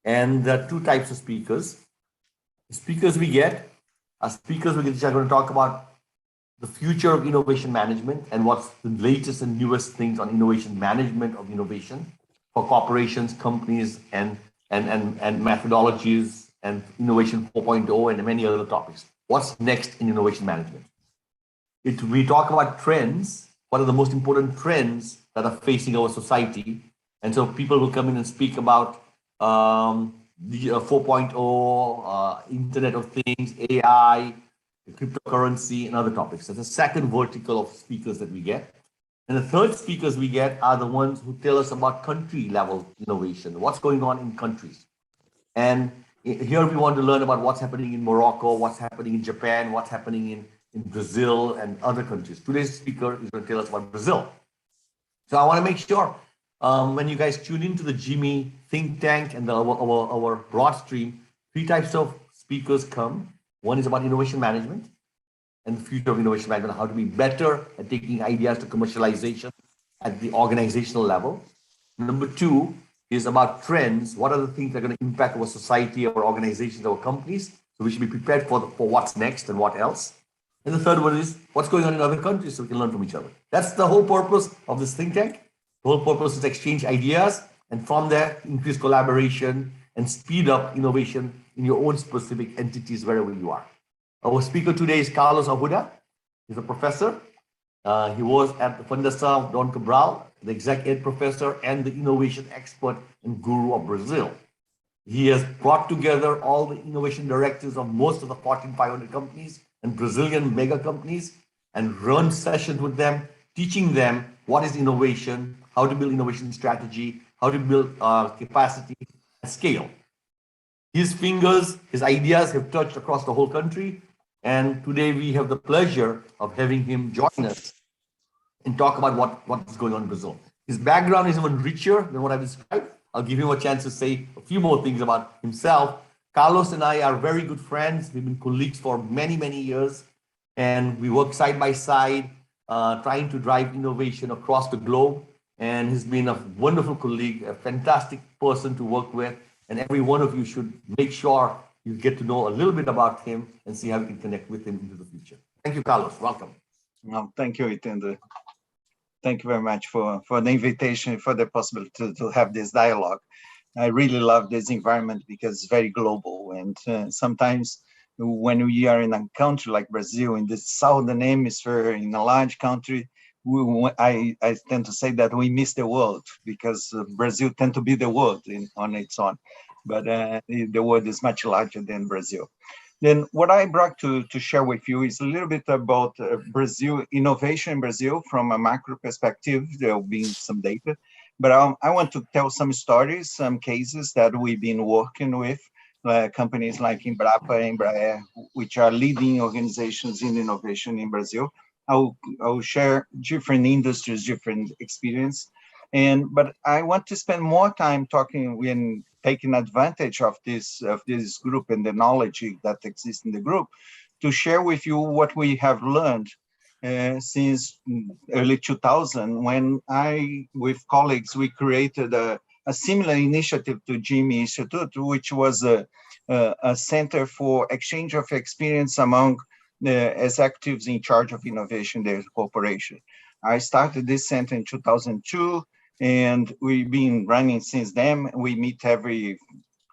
And there are two types of speakers. The speakers we get are speakers which are going to talk about the future of innovation management and what's the latest and newest things on innovation management of innovation for corporations, companies, and methodologies and innovation 4.0 and many other topics. What's next in innovation management? We talk about trends. What are the most important trends that are facing our society? And so people will come in and speak about the 4.0, Internet of Things, AI, cryptocurrency, and other topics. That's the second vertical of speakers that we get. And the third speakers we get are the ones who tell us about country level innovation, what's going on in countries. And here we want to learn about what's happening in Morocco, what's happening in Japan, what's happening in Brazil and other countries. Today's speaker is going to tell us about Brazil. So I want to make sure when you guys tune into the GIMI Think Tank and our broad stream, three types of speakers come. One is about innovation management and the future of innovation management, how to be better at taking ideas to commercialization at the organizational level. Number two is about trends. What are the things that are going to impact our society, our organizations, our companies? So we should be prepared for what's next and what else. And the third one is what's going on in other countries so we can learn from each other. That's the whole purpose of this think tank. The whole purpose is to exchange ideas and from there increase collaboration and speed up innovation in your own specific entities wherever you are. Our speaker today is Carlos Arruda. He's a professor. He was at the Fundação Dom Cabral, the exec ed professor and the innovation expert and guru of Brazil. He has brought together all the innovation directors of most of the Fortune 500 companies and Brazilian mega companies and run sessions with them, teaching them what is innovation, how to build innovation strategy, how to build capacity at scale. His fingers, his ideas have touched across the whole country. And today we have the pleasure of having him join us and talk about what is going on in Brazil. His background is even richer than what I've described. I'll give him a chance to say a few more things about himself. Carlos and I are very good friends. We've been colleagues for many, many years. And we work side by side, trying to drive innovation across the globe. And he's been a wonderful colleague, a fantastic person to work with. And every one of you should make sure you get to know a little bit about him and see how we can connect with him into the future. Thank you, Carlos. Welcome. No, thank you, Itendo. Thank you very much for the invitation, for the possibility to have this dialogue. I really love this environment because it's very global. And sometimes when we are in a country like Brazil, in the southern hemisphere, in a large country, I tend to say that we miss the world because Brazil tends to be the world on its own. But the world is much larger than Brazil. Then what I brought to share with you is a little bit about Brazil, innovation in Brazil from a macro perspective. There will be some data, but I want to tell some stories, some cases that we've been working with, companies like Embrapa, Embraer, which are leading organizations in innovation in Brazil. I'll share different industries, different experience. But I want to spend more time talking when taking advantage of this group and the knowledge that exists in the group to share with you what we have learned since early 2000 when with colleagues, we created a similar initiative to GIMI Institute, which was a center for exchange of experience among the executives in charge of innovation in their corporation. I started this center in 2002. And we've been running since then. We meet every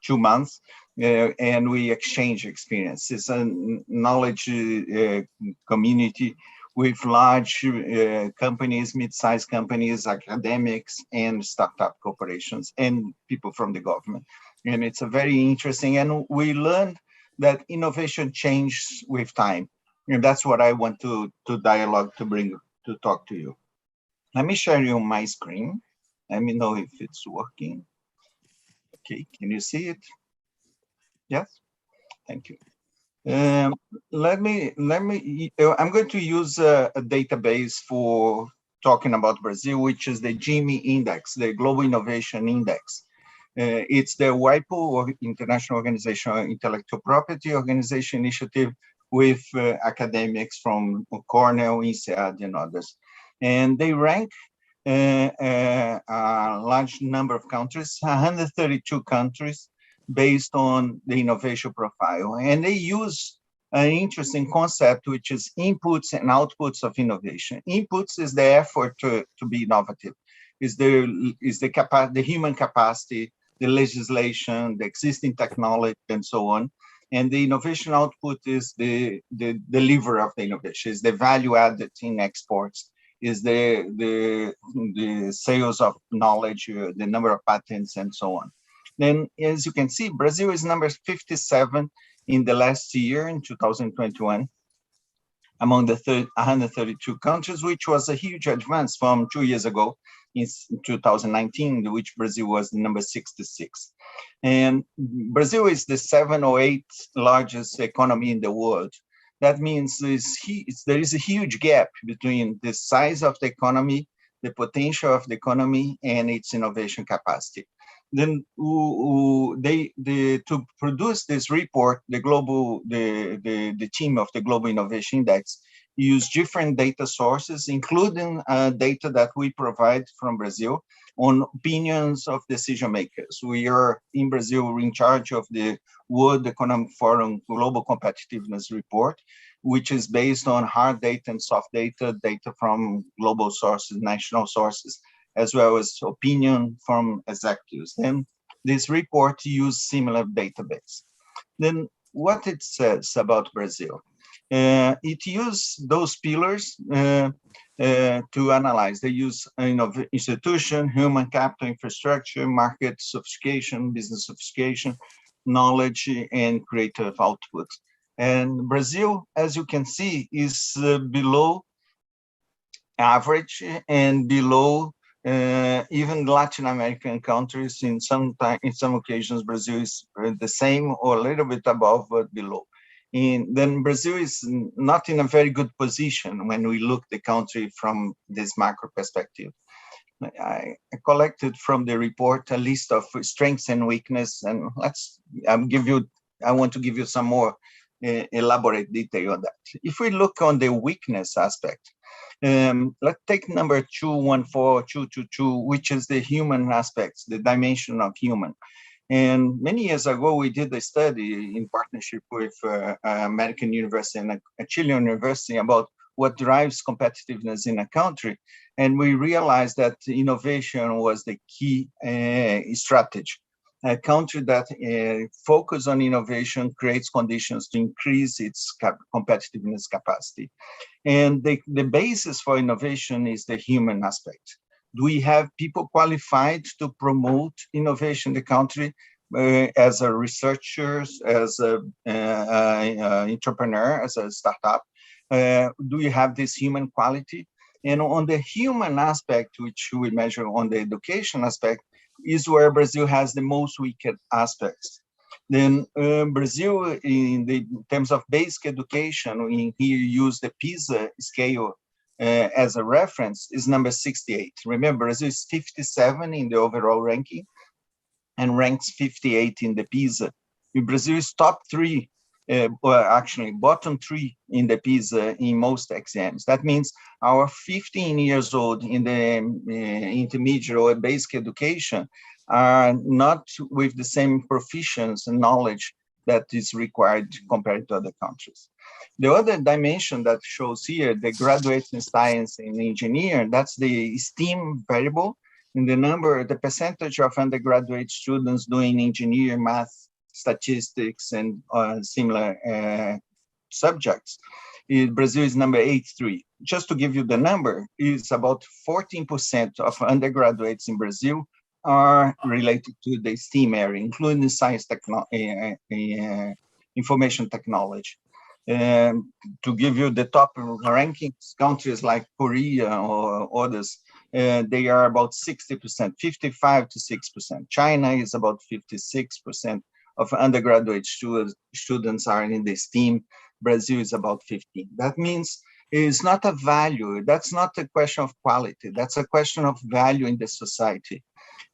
2 months and we exchange experiences and knowledge community with large companies, mid-sized companies, academics, and startup corporations and people from the government. And it's a very interesting, and we learned that innovation changes with time. And that's what I want to dialogue to talk to you. Let me share you my screen. Let me know if it's working. Okay, can you see it? Yes, thank you. I'm going to use a database for talking about Brazil, which is the GIMI Index, the Global Innovation Index. It's the WIPO, or International Organization of Intellectual Property Organization Initiative, with academics from Cornell, INSEAD, and others. And they rank a large number of countries, 132 countries based on the innovation profile. And they use an interesting concept, which is inputs and outputs of innovation. Inputs is the effort to be innovative, is the human capacity, the legislation, the existing technology, and so on. And the innovation output is the delivery of the innovation, is the value added in exports, is the sales of knowledge, the number of patents, and so on. Then, as you can see, Brazil is number 57 in the last year, in 2021, among the 132 countries, which was a huge advance from 2 years ago, in 2019, which Brazil was number 66. And Brazil is the 7th or 8th largest economy in the world. That means there is a huge gap between the size of the economy, the potential of the economy, and its innovation capacity. Then to produce this report, the team of the Global Innovation Index use different data sources, including data that we provide from Brazil on opinions of decision makers. We are in Brazil in charge of the World Economic Forum Global Competitiveness Report, which is based on hard data and soft data, data from global sources, national sources, as well as opinion from executives. Then this report uses similar database. Then what it says about Brazil? It uses those pillars to analyze. They use institution, human capital, infrastructure, market sophistication, business sophistication, knowledge, and creative output. And Brazil, as you can see, is below average and below even Latin American countries. In some occasions, Brazil is the same or a little bit above, but below. Then Brazil is not in a very good position when we look the country from this macro perspective. I collected from the report a list of strengths and weakness, and I want to give you some more elaborate detail on that. If we look on the weakness aspect, let's take number 214222, which is the human aspects, the dimension of human. And many years ago, we did a study in partnership with American University and a Chilean university about what drives competitiveness in a country. And we realized that innovation was the key strategy. A country that focuses on innovation creates conditions to increase its competitiveness capacity. And the basis for innovation is the human aspect. Do we have people qualified to promote innovation in the country as a researchers, as an entrepreneur, as a startup? Do we have this human quality? And on the human aspect, which we measure on the education aspect, is where Brazil has the most weak aspects. Then Brazil, in terms of basic education, we here use the PISA scale as a reference, is number 68. Remember, Brazil is 57 in the overall ranking and ranks 58 in the PISA. Brazil is top 3, or actually bottom 3 in the PISA in most exams. That means our 15 years old in the intermediate or basic education are not with the same proficiency and knowledge that is required compared to other countries. The other dimension that shows here, the graduates in science and engineering, that's the STEAM variable, in the percentage of undergraduate students doing engineering, math, statistics, and similar subjects. Brazil is number 83. Just to give you the number, is about 14% of undergraduates in Brazil are related to the STEAM area, including science, information technology. To give you the top rankings, countries like Korea or others, they are about 60%, 55 to 6%. China is about 56% of undergraduate students are in the STEAM. Brazil is about 15. That means it's not a value. That's not a question of quality. That's a question of value in the society.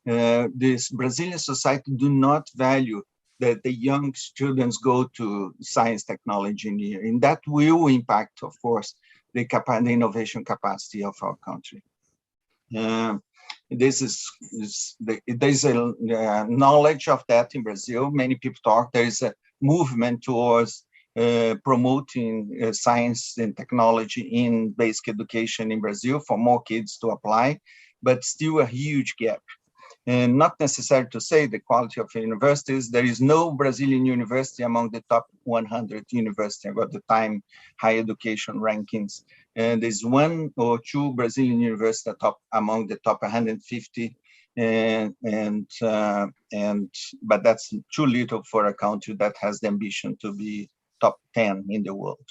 This Brazilian society do not value that the young students go to science, technology, engineering. That will impact, of course, the innovation capacity of our country. There's a knowledge of that in Brazil. Many people talk. There is a movement towards promoting science and technology in basic education in Brazil for more kids to apply, but still a huge gap. And not necessary to say the quality of universities. There is no Brazilian university among the top 100 universities at the time higher education rankings. And there's one or two Brazilian universities among the top 150. But that's too little for a country that has the ambition to be top 10 in the world.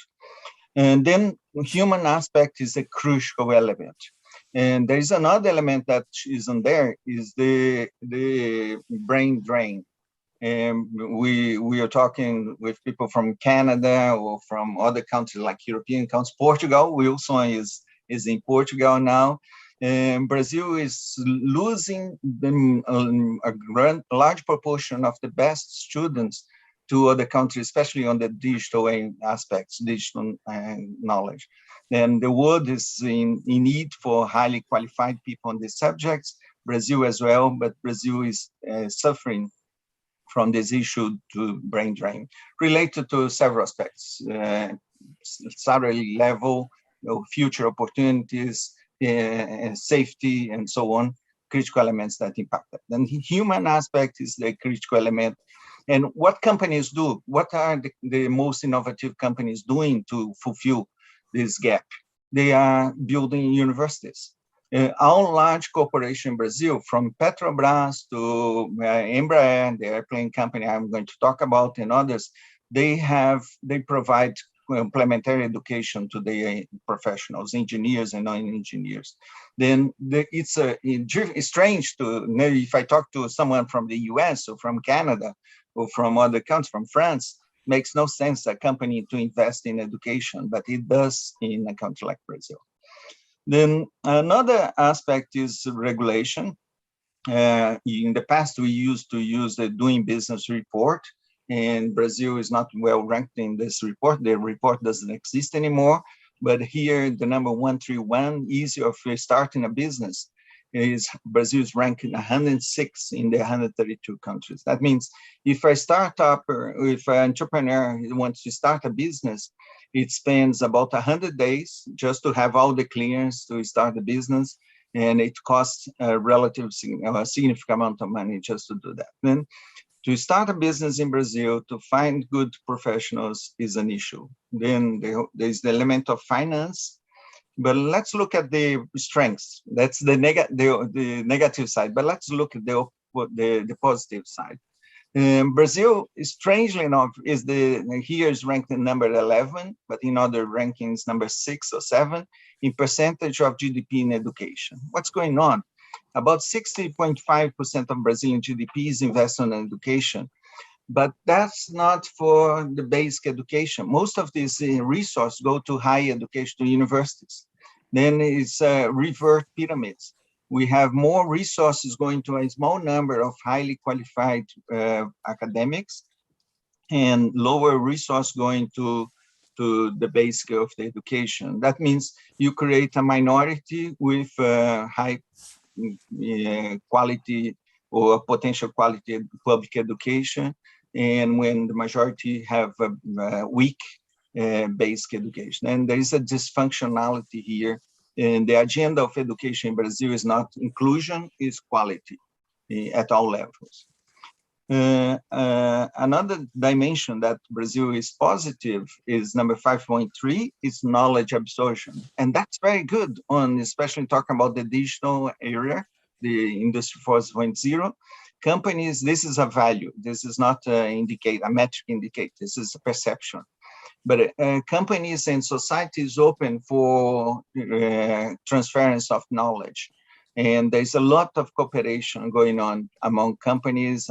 And then human aspect is a crucial element. And there is another element that isn't there, is the brain drain. And we are talking with people from Canada or from other countries like European countries. Portugal, Wilson is in Portugal now. And Brazil is losing a large proportion of the best students to other countries, especially on the digital aspects, digital knowledge. And the world is in need for highly qualified people on these subjects, Brazil as well, but Brazil is suffering from this issue to brain drain, related to several aspects, salary level, future opportunities, safety, and so on, critical elements that impact that. Then the human aspect is the critical element. And what companies do? What are the most innovative companies doing to fulfill this gap? They are building universities. All large corporations in Brazil, from Petrobras to Embraer, the airplane company I'm going to talk about, and others, they provide complementary education to the professionals, engineers and non-engineers. Then it's strange to know, if I talk to someone from the US or from Canada or from other countries, from France, makes no sense a company to invest in education, but it does in a country like Brazil. Then another aspect is regulation. In the past, we used to use the Doing Business report, and Brazil is not well ranked in this report. The report doesn't exist anymore, but here the number 131, easy of starting a business, is Brazil is ranking 106 in the 132 countries. That means if a startup or if an entrepreneur wants to start a business, it spends about 100 days just to have all the clearance to start the business, and it costs a significant amount of money just to do that. Then to start a business in Brazil, to find good professionals is an issue. Then there's the element of finance, but let's look at the strengths. That's the negative side, but let's look at the positive side. Brazil, strangely enough, here is ranked in number 11, but in other rankings, number 6 or 7 in percentage of GDP in education. What's going on? About 60.5% of Brazilian GDP is invested in education, but that's not for the basic education. Most of these resources go to higher education, to universities. Then it's revert pyramids. We have more resources going to a small number of highly qualified academics, and lower resource going to the basic of the education. That means you create a minority with high quality or potential quality public education, and when the majority have a weak basic education. And there is a dysfunctionality here. And the agenda of education in Brazil is not inclusion, is quality at all levels. Another dimension that Brazil is positive is number 5.3, is knowledge absorption. And that's very good on, especially talking about the digital area, the industry 4.0. Companies, this is a value. This is not a metric indicator. This is a perception. But companies and society is open for transference of knowledge. And there's a lot of cooperation going on among companies,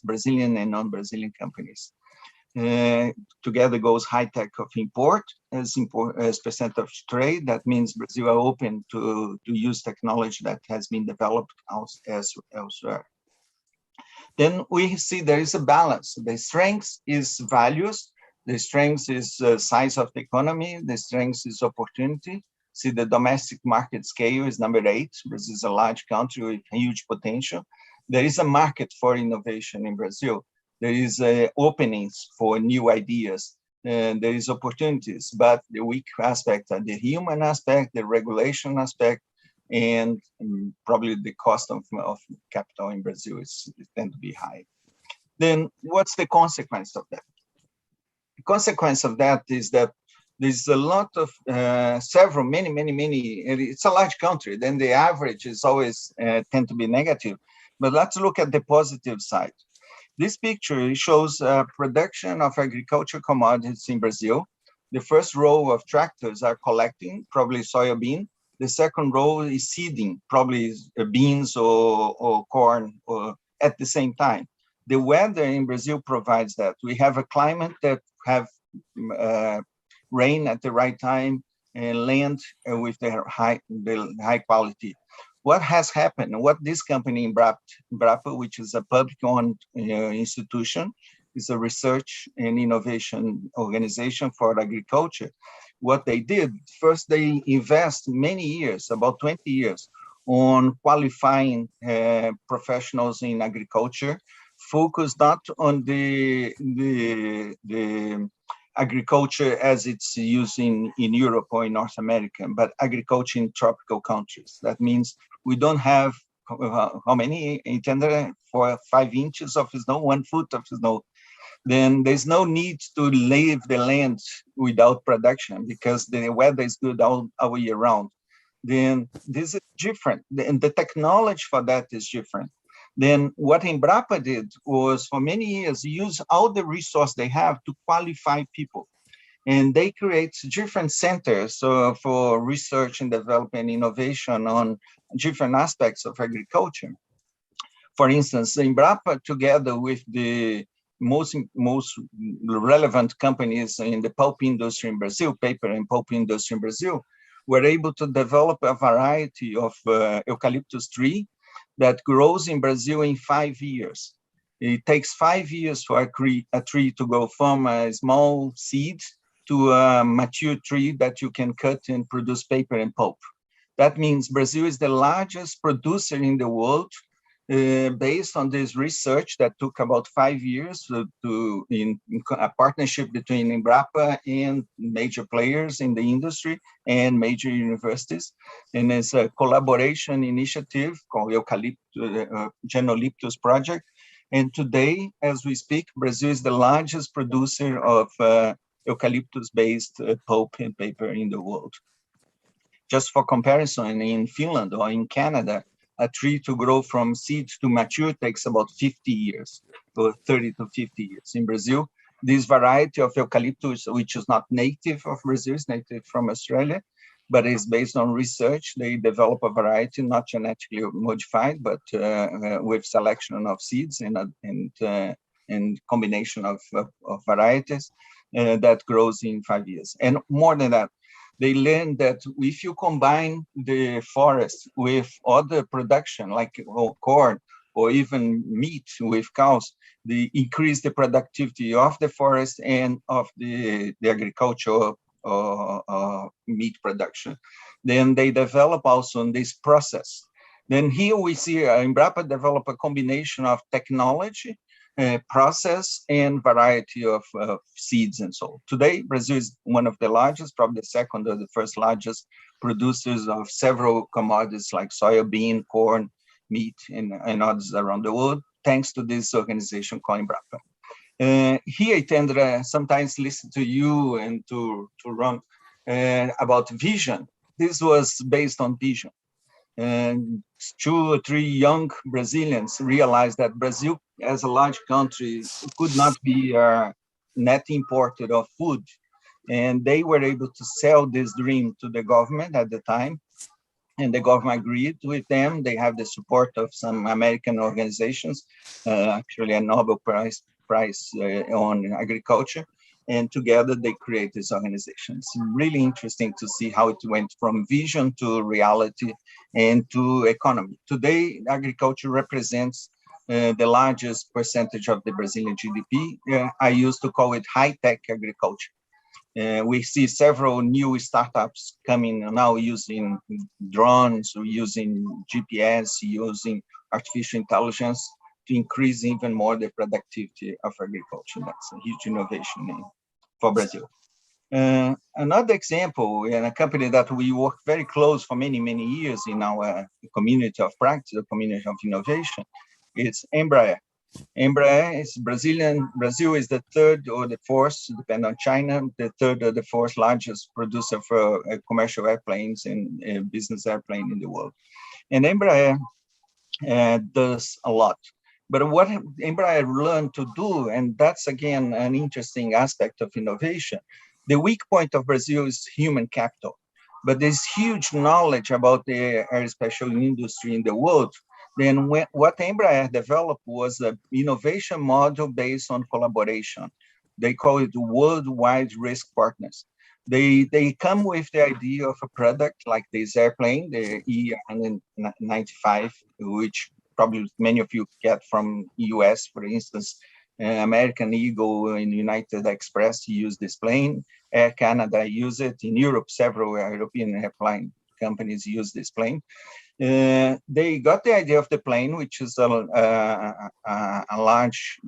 Brazilian and non-Brazilian companies. Together goes high tech of import as percent of trade. That means Brazil are open to use technology that has been developed elsewhere. Then we see there is a balance. The strength is values. The strength is size of the economy. The strength is opportunity. see the domestic market scale is number 8. Brazil is a large country with huge potential. There is a market for innovation in Brazil. There is openings for new ideas. There is opportunities, but the weak aspect are the human aspect, the regulation aspect, and probably the cost of capital in Brazil is tend to be high. Then what's the consequence of that? The consequence of that is that there's a lot of many, it's a large country, then the average is always tend to be negative. But let's look at the positive side. This picture shows production of agricultural commodities in Brazil. The first row of tractors are collecting, probably soybean. The second row is seeding, probably beans or corn or at the same time. The weather in Brazil provides that. We have a climate that have rain at the right time and land with the high quality. What has happened, what this company Embrapa, which is a public-owned institution, is a research and innovation organization for agriculture. What they did, first they invest many years, about 20 years, on qualifying professionals in agriculture, focused not on the agriculture as it's used in Europe or in North America, but agriculture in tropical countries. That means we don't have how many? 5 inches of snow, 1 foot of snow. Then there's no need to leave the land without production because the weather is good all year round. Then this is different, and the technology for that is different. Then what Embrapa did was for many years use all the resource they have to qualify people. And they create different centers for research and development innovation on different aspects of agriculture. For instance, Embrapa, together with the most relevant companies in the pulp industry in Brazil, paper and pulp industry in Brazil, were able to develop a variety of eucalyptus tree that grows in Brazil in 5 years. It takes 5 years for a tree to go from a small seed to a mature tree that you can cut and produce paper and pulp. That means Brazil is the largest producer in the world based on this research that took about 5 years in a partnership between Embrapa and major players in the industry and major universities. And it's a collaboration initiative called Genoliptus Project. And today, as we speak, Brazil is the largest producer of eucalyptus-based pulp and paper in the world. Just for comparison, in Finland or in Canada, a tree to grow from seed to mature takes about 50 years, or 30 to 50 years. In Brazil, this variety of eucalyptus, which is not native of Brazil, is native from Australia, but is based on research. They develop a variety, not genetically modified, but with selection of seeds and combination of varieties that grows in 5 years. And more than that, they learned that if you combine the forest with other production, like corn or even meat with cows, they increase the productivity of the forest and of the agricultural meat production. Then they develop also on this process. Then here we see Embrapa develop a combination of technology, process, and variety of seeds and so on. Today, Brazil is one of the largest, probably the second or the first largest producers of several commodities like soybean, corn, meat, and others around the world, thanks to this organization called Embrapa. Here, Tendra, sometimes listen to you and to Ron about vision. This was based on vision. And 2 or 3 young Brazilians realized that Brazil, as a large country, could not be a net importer of food. And they were able to sell this dream to the government at the time. And the government agreed with them. They have the support of some American organizations, actually a Nobel Prize on agriculture. And together they create this organization. It's really interesting to see how it went from vision to reality and to economy. Today, agriculture represents the largest percentage of the Brazilian GDP. I used to call it high-tech agriculture. We see several new startups coming now using drones, using GPS, using artificial intelligence to increase even more the productivity of agriculture. That's a huge innovation for Brazil. Another example, and a company that we work very close for many, many years in our community of practice, the community of innovation, it's Embraer. Embraer is Brazilian. Brazil is the third or the fourth, depending on China, the third or the fourth largest producer for commercial airplanes and business airplane in the world. And Embraer does a lot. But what Embraer learned to do, and that's again an interesting aspect of innovation, the weak point of Brazil is human capital. But there's huge knowledge about the aerospace industry in the world. Then what Embraer developed was an innovation model based on collaboration. They call it worldwide risk partners. They come with the idea of a product like this airplane, the E195, which probably many of you get from US, for instance. American Eagle and United Express use this plane. Air Canada use it. In Europe, several European airline companies use this plane. They got the idea of the plane, which is a large,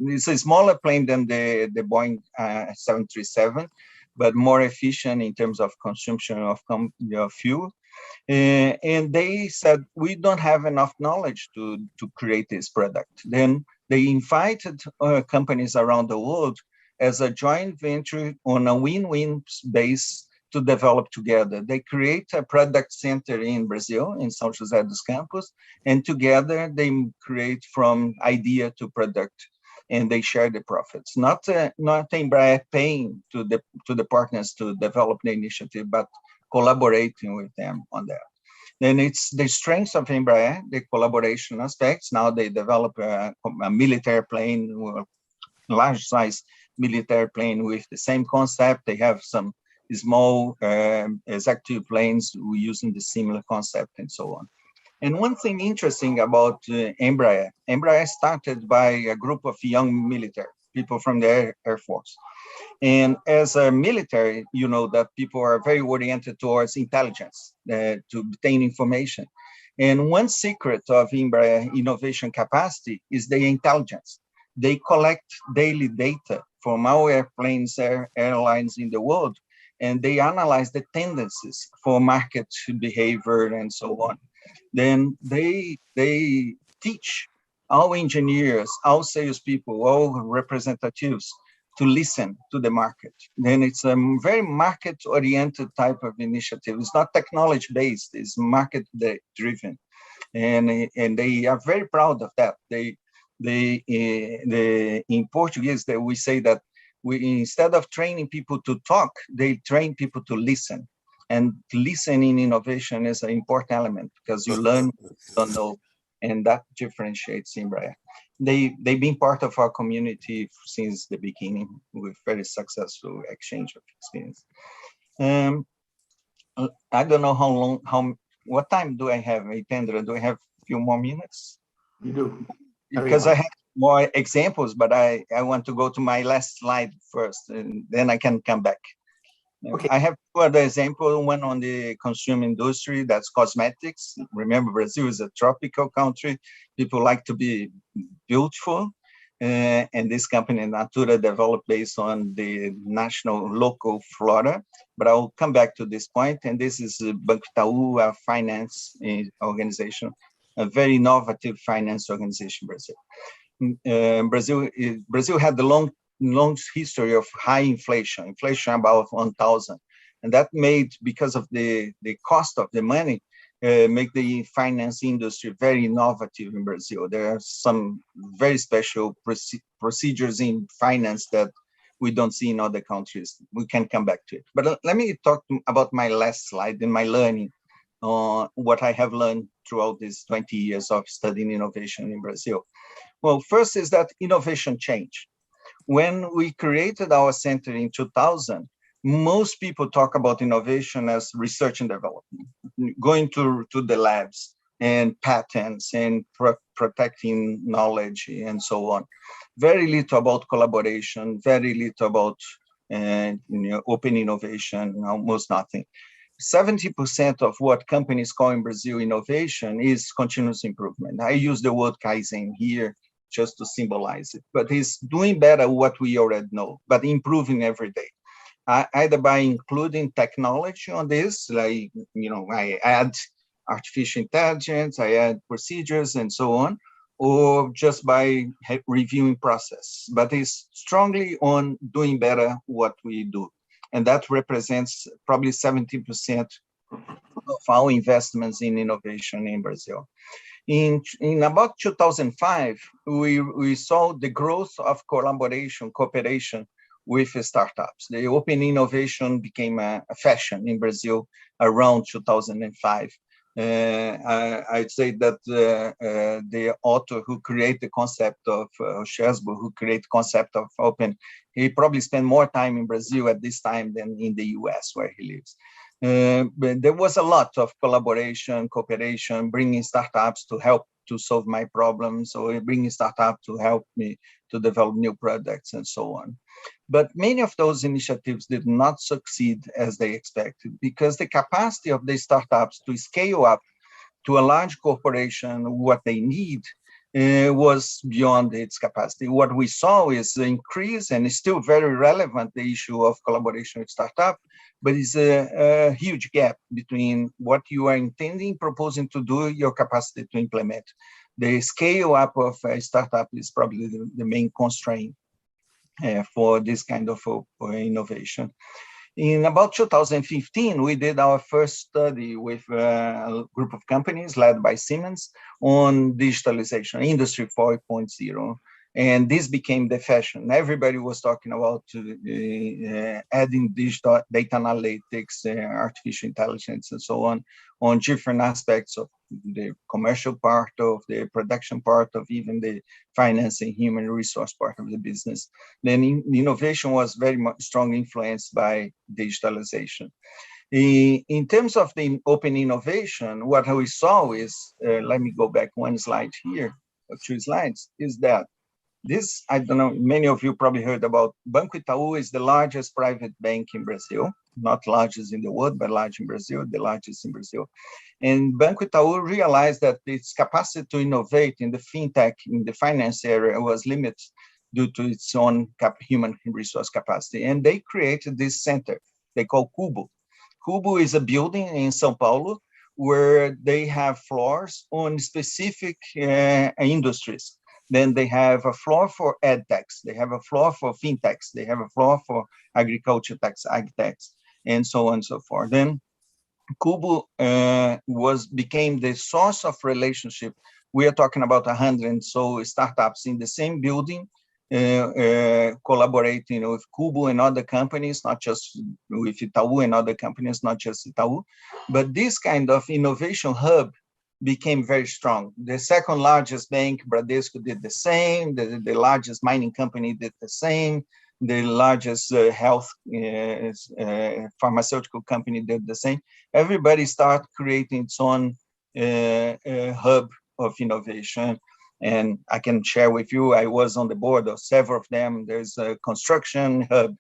it's a smaller plane than the Boeing 737, but more efficient in terms of consumption of fuel. And they said, we don't have enough knowledge to create this product. Then they invited companies around the world as a joint venture on a win-win base to develop together. They create a product center in Brazil, in São José dos Campos, and together they create from idea to product, and they share the profits. Not Embraer paying to the partners to develop the initiative, but collaborating with them on that. Then it's the strengths of Embraer, the collaboration aspects. Now they develop a military plane, large size military plane with the same concept. They have some small executive planes using the similar concept and so on. And one thing interesting about Embraer started by a group of young military people from the Air Force. And as a military, you know that people are very oriented towards intelligence, to obtain information. And one secret of Embraer innovation capacity is the intelligence. They collect daily data from our airplanes, airlines in the world, and they analyze the tendencies for market behavior and so on. Then they teach our engineers, our salespeople, our representatives to listen to the market. Then it's a very market-oriented type of initiative. It's not technology-based, it's market-driven. And they are very proud of that. In Portuguese, we say that instead of training people to talk, they train people to listen. And listening innovation is an important element because you learn, you don't know, and that differentiates Embraer. They've been part of our community since the beginning with very successful exchange of experience. I don't know what time do I have, Itendra? Do I have a few more minutes? You do. Because I have more examples, but I want to go to my last slide first, and then I can come back. Okay. I have two other examples, one on the consumer industry, that's cosmetics. Remember, Brazil is a tropical country. People like to be beautiful. And this company, Natura, developed based on the national local flora. But I'll come back to this point. And this is Banco Itaú, a finance organization, a very innovative finance organization in Brazil. Brazil had the long history of high inflation about 1,000. And that made, because of the cost of the money, make the finance industry very innovative in Brazil. There are some very special procedures in finance that we don't see in other countries. We can come back to it. But let me talk about my last slide and my learning, what I have learned throughout these 20 years of studying innovation in Brazil. Well, first is that innovation changed. When we created our center in 2000, most people talk about innovation as research and development, going to the labs and patents and protecting knowledge and so on. Very little about collaboration, very little about and open innovation, almost nothing. 70% of what companies call in Brazil innovation is continuous improvement. I use the word Kaizen here just to symbolize it, but it's doing better what we already know, but improving every day. Either by including technology on this, like, I add artificial intelligence, I add procedures and so on, or just by reviewing process, but it's strongly on doing better what we do. And that represents probably 70% of our investments in innovation in Brazil. In about 2005, we saw the growth of cooperation with startups. The open innovation became a fashion in Brazil around 2005. I'd say that the author who created the concept of Shersbo, who created the concept of open, he probably spent more time in Brazil at this time than in the US where he lives. But there was a lot of collaboration, cooperation, bringing startups to help to solve my problems, or bringing startups to help me to develop new products and so on. But many of those initiatives did not succeed as they expected, because the capacity of the startups to scale up to a large corporation what they need was beyond its capacity. What we saw is the increase, and it's still very relevant, the issue of collaboration with startup, but it's a huge gap between what you are intending, proposing to do, your capacity to implement. The scale up of a startup is probably the main constraint for this kind of innovation. In about 2015, we did our first study with a group of companies led by Siemens on digitalization, Industry 4.0. And this became the fashion. Everybody was talking about adding digital data analytics, artificial intelligence, and so on different aspects of the commercial part, of the production part, of even the finance and human resource part of the business. Then innovation was very much strongly influenced by digitalization. In terms of the open innovation, what we saw is, let me go back one slide here, or two slides, is that this, I don't know, many of you probably heard about Banco Itaú is the largest private bank in Brazil, not largest in the world, but large in Brazil, the largest in Brazil. And Banco Itaú realized that its capacity to innovate in the fintech, in the finance area, was limited due to its own human resource capacity. And they created this center they call Cubo. Cubo is a building in São Paulo where they have floors on specific industries. Then they have a floor for edtechs, they have a floor for fintechs, they have a floor for agriculture techs, agtechs, and so on and so forth. Then Cubo became the source of relationship. We are talking about 100 so startups in the same building, collaborating with Cubo and other companies, not just with Itaú and other companies, not just Itaú. But this kind of innovation hub became very strong. The second largest bank, Bradesco, did the same. The largest mining company did the same. The largest health pharmaceutical company did the same. Everybody started creating its own hub of innovation. And I can share with you, I was on the board of several of them. There's a construction hub,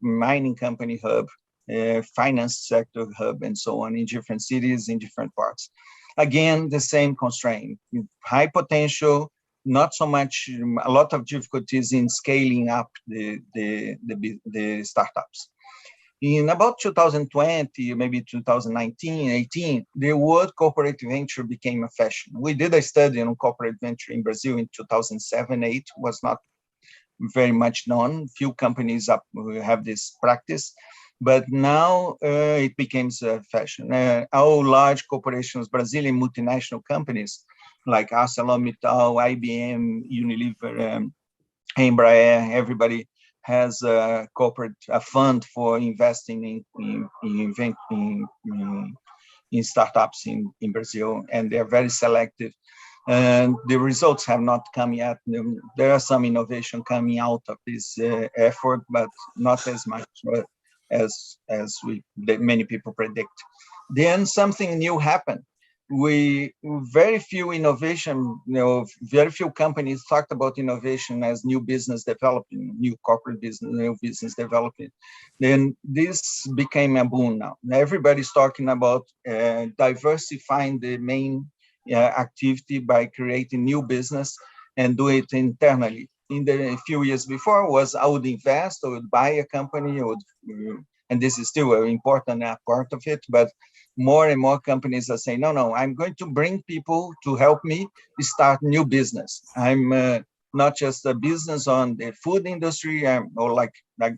mining company hub, finance sector hub, and so on in different cities, in different parts. Again, the same constraint, high potential, not so much, a lot of difficulties in scaling up the startups. In about 2020, maybe 2019, 18, the word corporate venture became a fashion. We did a study on corporate venture in Brazil in 2007, 8, was not very much known. Few companies have this practice. But now it becomes a fashion. All large corporations, Brazilian multinational companies like ArcelorMittal, IBM, Unilever, Embraer, everybody has a fund for investing in startups in Brazil, and they're very selective. And the results have not come yet. There are some innovation coming out of this effort, but not as much as many people predict. Then something new happened. very few innovation, very few companies talked about innovation as new business development, new corporate business, new business development. Then this became a boom now. Everybody's talking about diversifying the main activity by creating new business and do it internally. In the few years before was I would invest, I would buy a company, and this is still an important part of it, but more and more companies are saying, no, I'm going to bring people to help me start new business. I'm not just a business on the food industry, or like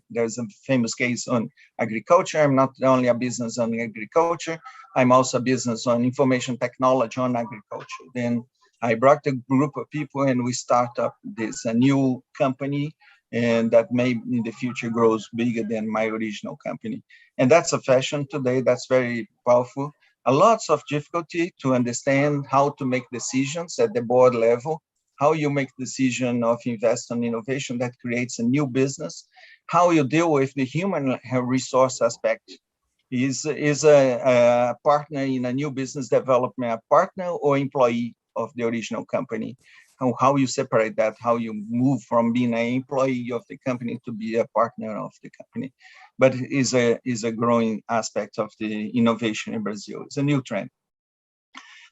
there's a famous case on agriculture. I'm not only a business on agriculture, I'm also a business on information technology on agriculture. Then I brought a group of people and we start up this a new company, and that may in the future grows bigger than my original company. And that's a fashion today. That's very powerful. A lots of difficulty to understand how to make decisions at the board level, how you make decision of invest on innovation that creates a new business, how you deal with the human resource aspect. Is a partner in a new business development a partner or employee of the original company? How you separate that, how you move from being an employee of the company to be a partner of the company. But it is a growing aspect of the innovation in Brazil. It's a new trend.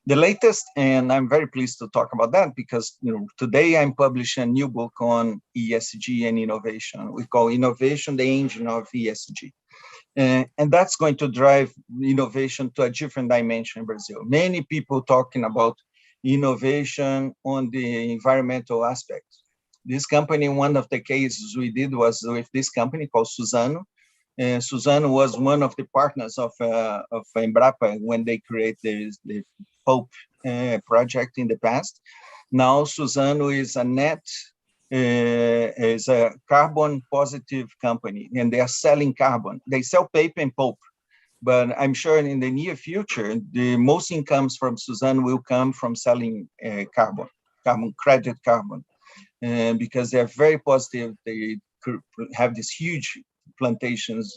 The latest, and I'm very pleased to talk about that because today I'm publishing a new book on ESG and innovation. We call Innovation the Engine of ESG. And that's going to drive innovation to a different dimension in Brazil. Many people talking about innovation on the environmental aspect. This company, one of the cases we did was with this company called Suzano. Suzano was one of the partners of Embrapa when they created the pulp project in the past. Now Suzano is a carbon positive company, and they are selling carbon. They sell paper and pulp, but I'm sure in the near future, the most incomes from Suzano will come from selling carbon credit, because they're very positive. They have these huge plantations,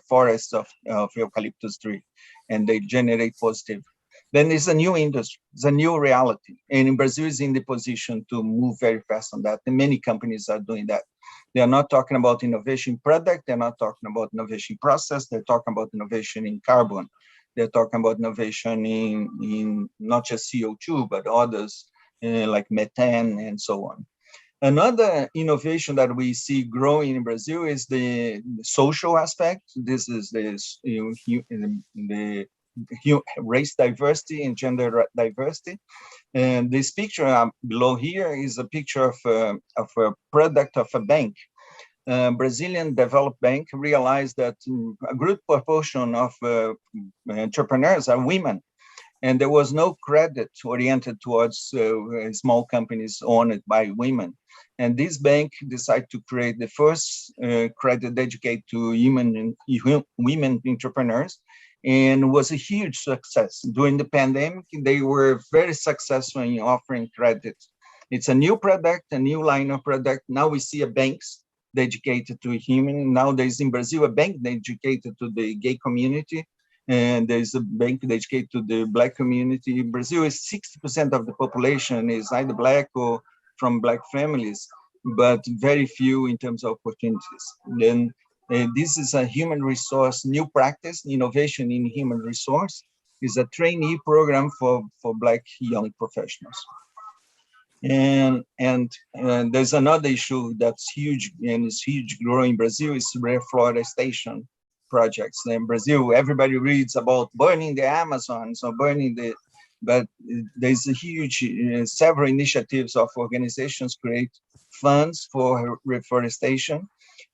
forests of eucalyptus tree, and they generate positive. Then it's a new industry, it's a new reality. And in Brazil is in the position to move very fast on that. And many companies are doing that. They are not talking about innovation product, they're not talking about innovation process, they're talking about innovation in carbon. They're talking about innovation in not just CO2, but others like methane and so on. Another innovation that we see growing in Brazil is the social aspect. This is the race diversity and gender diversity. And this picture below here is a picture of a product of a bank. Brazilian Developed Bank realized that a good proportion of entrepreneurs are women, and there was no credit oriented towards small companies owned by women. And this bank decided to create the first credit dedicated to women entrepreneurs, and was a huge success. During the pandemic, they were very successful in offering credit. It's a new product, a new line of product. Now we see a banks dedicated to women. Now there's in Brazil a bank dedicated to the gay community, and there's a bank dedicated to the Black community. In Brazil is 60% of the population is either Black or from Black families, but very few in terms of opportunities. Then this is a human resource new practice. Innovation in human resource is a trainee program for Black young professionals. And there's another issue that's huge, and it's huge growing in Brazil, is reforestation projects. In Brazil, everybody reads about burning the Amazon, so but there's a huge, several initiatives of organizations create funds for reforestation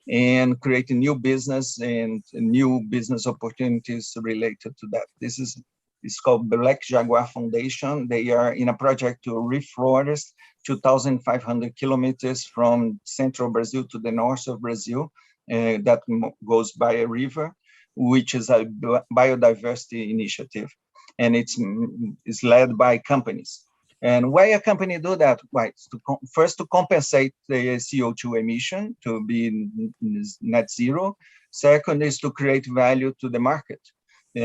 and creating new business and new business opportunities related to that. This is it's called Black Jaguar Foundation. They are in a project to reforest 2,500 kilometers from central Brazil to the north of Brazil. That goes by a river, which is a biodiversity initiative. And it's led by companies. And why a company do that? Why? First, to compensate the CO2 emission to be net zero. Second is to create value to the market.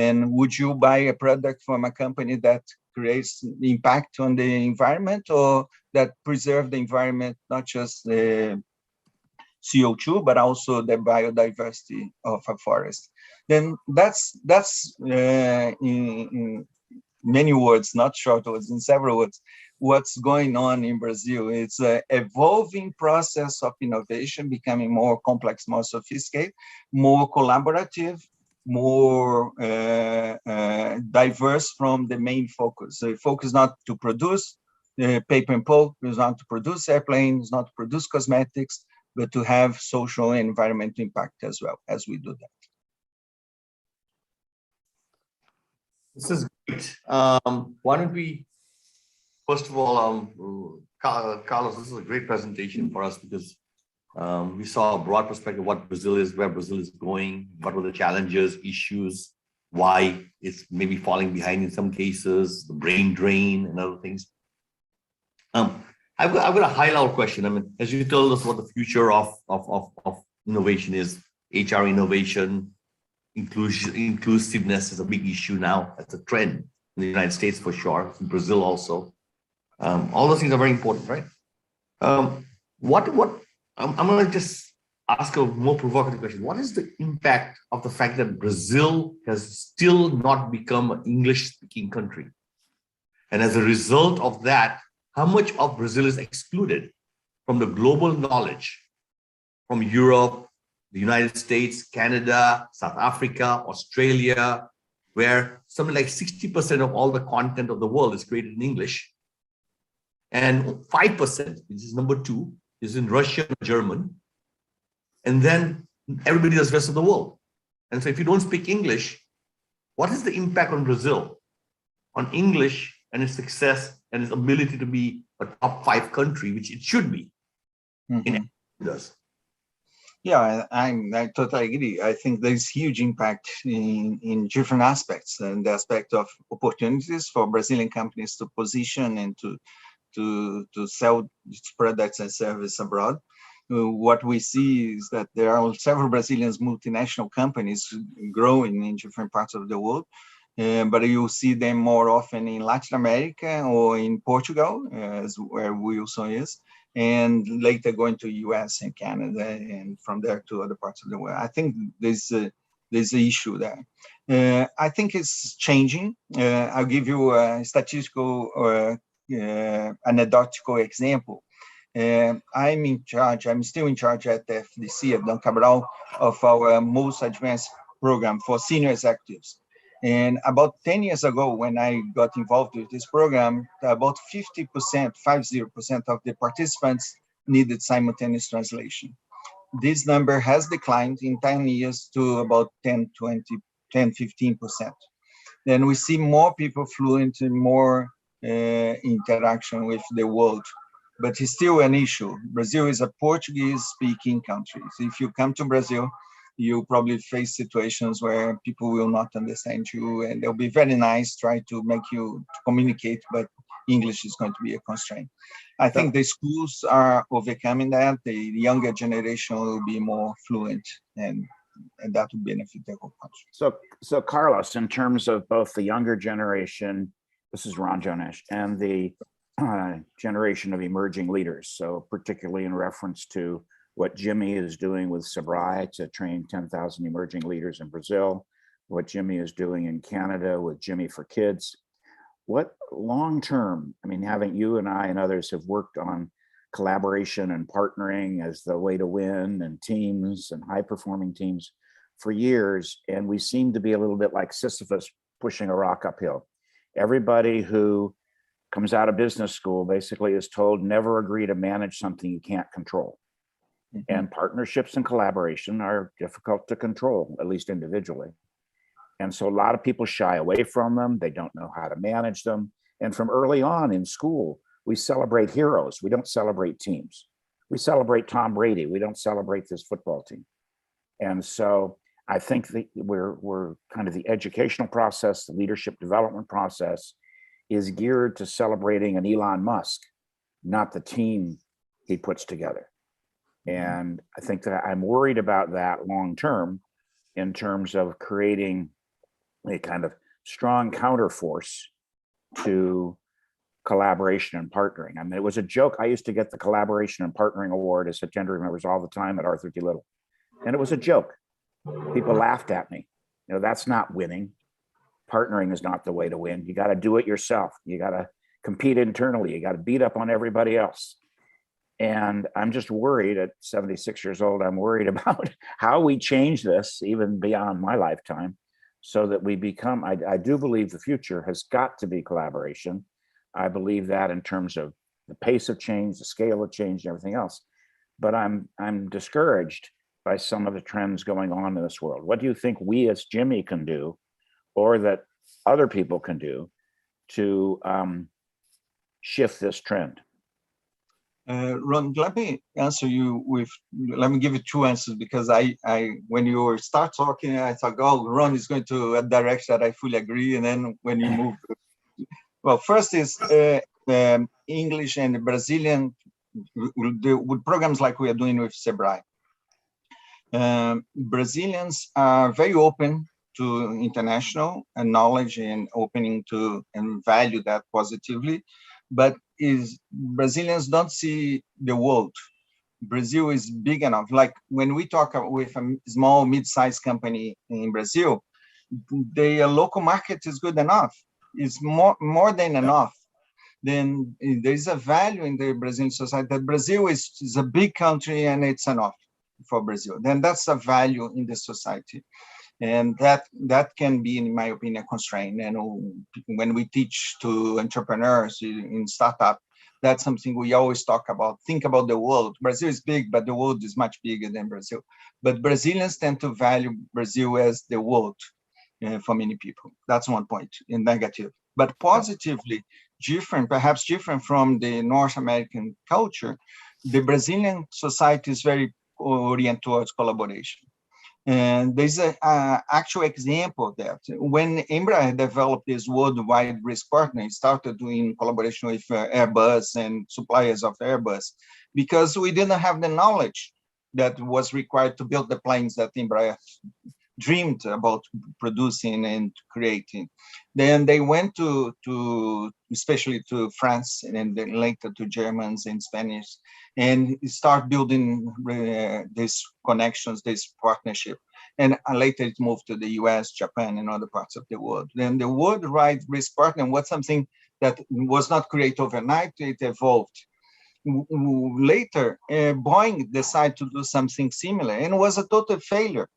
And would you buy a product from a company that creates impact on the environment or that preserve the environment, not just the CO2, but also the biodiversity of a forest? Then that's in many words, not short words, in several words, what's going on in Brazil. It's an evolving process of innovation, becoming more complex, more sophisticated, more collaborative, more diverse from the main focus. The focus not to produce paper and pulp, is not to produce airplanes, not to produce cosmetics, but to have social and environmental impact as well as we do that. This is great. Why don't we, first of all, Carlos, this is a great presentation for us because we saw a broad perspective of what Brazil is, where Brazil is going, what were the challenges, issues, why it's maybe falling behind in some cases, the brain drain and other things. I've got a high-level question. I mean, as you told us what the future of innovation is, HR innovation, inclusiveness is a big issue now. That's a trend in the United States for sure, in Brazil also. All those things are very important, right? I'm going to just ask a more provocative question. What is the impact of the fact that Brazil has still not become an English-speaking country? And as a result of that, how much of Brazil is excluded from the global knowledge from Europe, the United States, Canada, South Africa, Australia, where something like 60% of all the content of the world is created in English. And 5%, which is number 2, is in Russian or German. And then everybody does the rest of the world. And so if you don't speak English, what is the impact on Brazil, on English and its success and its ability to be a top 5 country, which it should be? In does. Yeah, I totally agree. I think there's huge impact in different aspects, and the aspect of opportunities for Brazilian companies to position and to sell its products and service abroad. What we see is that there are several Brazilian multinational companies growing in different parts of the world, but you see them more often in Latin America or in Portugal, as where Wilson is, and later going to US and Canada, and from there to other parts of the world. I think there's an issue there. I think it's changing. I'll give you a statistical or anecdotal example. I'm still in charge at the FDC at Don Cabral of our most advanced program for senior executives. And about 10 years ago, when I got involved with this program, about 50% of the participants needed simultaneous translation. This number has declined in 10 years to about 15%. Then we see more people fluent in more interaction with the world, but it's still an issue. Brazil is a Portuguese-speaking country. So if you come to Brazil, you probably face situations where people will not understand you, and they'll be very nice, try to make you communicate, but English is going to be a constraint. I think the schools are overcoming that. The younger generation will be more fluent, and that will benefit the whole country. So Carlos, in terms of both the younger generation, this is Ron Jonesh, and the generation of emerging leaders, so particularly in reference to what GIMI is doing with Sebrae to train 10,000 emerging leaders in Brazil, what GIMI is doing in Canada with GIMI for Kids. What long-term, I mean, having you and I and others have worked on collaboration and partnering as the way to win, and teams and high-performing teams for years, and we seem to be a little bit like Sisyphus pushing a rock uphill. Everybody who comes out of business school basically is told never agree to manage something you can't control. And partnerships and collaboration are difficult to control, at least individually. And so a lot of people shy away from them. They don't know how to manage them. And from early on in school, we celebrate heroes. We don't celebrate teams. We celebrate Tom Brady. We don't celebrate this football team. And so I think that we're kind of the educational process, the leadership development process is geared to celebrating an Elon Musk, not the team he puts together. And I think that I'm worried about that long term in terms of creating a kind of strong counterforce to collaboration and partnering. I mean, it was a joke. I used to get the collaboration and partnering award, as Satendra remembers, all the time at Arthur D. Little. And it was a joke. People laughed at me. You know, that's not winning. Partnering is not the way to win. You got to do it yourself. You got to compete internally. You got to beat up on everybody else. And I'm just worried at 76 years old, I'm worried about how we change this even beyond my lifetime so that we become, I do believe the future has got to be collaboration. I believe that in terms of the pace of change, the scale of change, and everything else. But I'm discouraged by some of the trends going on in this world. What do you think we as GIMI can do, or that other people can do to shift this trend? Ron, let me answer you with, let me give you two answers, because I when you start talking, I thought, oh, Ron is going to a direction that I fully agree. And then when you move, well, first is English and Brazilian, with programs like we are doing with Sebrae. Brazilians are very open to international and knowledge and opening to and value that positively, but Brazilians don't see the world. Brazil is big enough. Like when we talk with a small, mid-sized company in Brazil, the local market is good enough. It's more than enough. Then there's a value in the Brazilian society that Brazil is a big country and it's enough for Brazil. Then that's a value in the society. And that can be, in my opinion, a constraint. And when we teach to entrepreneurs in startup, that's something we always talk about. Think about the world. Brazil is big, but the world is much bigger than Brazil. But Brazilians tend to value Brazil as the world for many people. That's one point in negative. But positively, perhaps different from the North American culture, the Brazilian society is very oriented towards collaboration. And there's an actual example of that. When Embraer developed this worldwide risk partner, it started doing collaboration with Airbus and suppliers of Airbus, because we didn't have the knowledge that was required to build the planes that Embraer dreamed about producing and creating. Then they went to especially to France and then later to Germans and Spanish, and start building these connections, this partnership. And later it moved to the US, Japan, and other parts of the world. Then the worldwide risk partner was something that was not created overnight, it evolved. Later, Boeing decided to do something similar, and it was a total failure.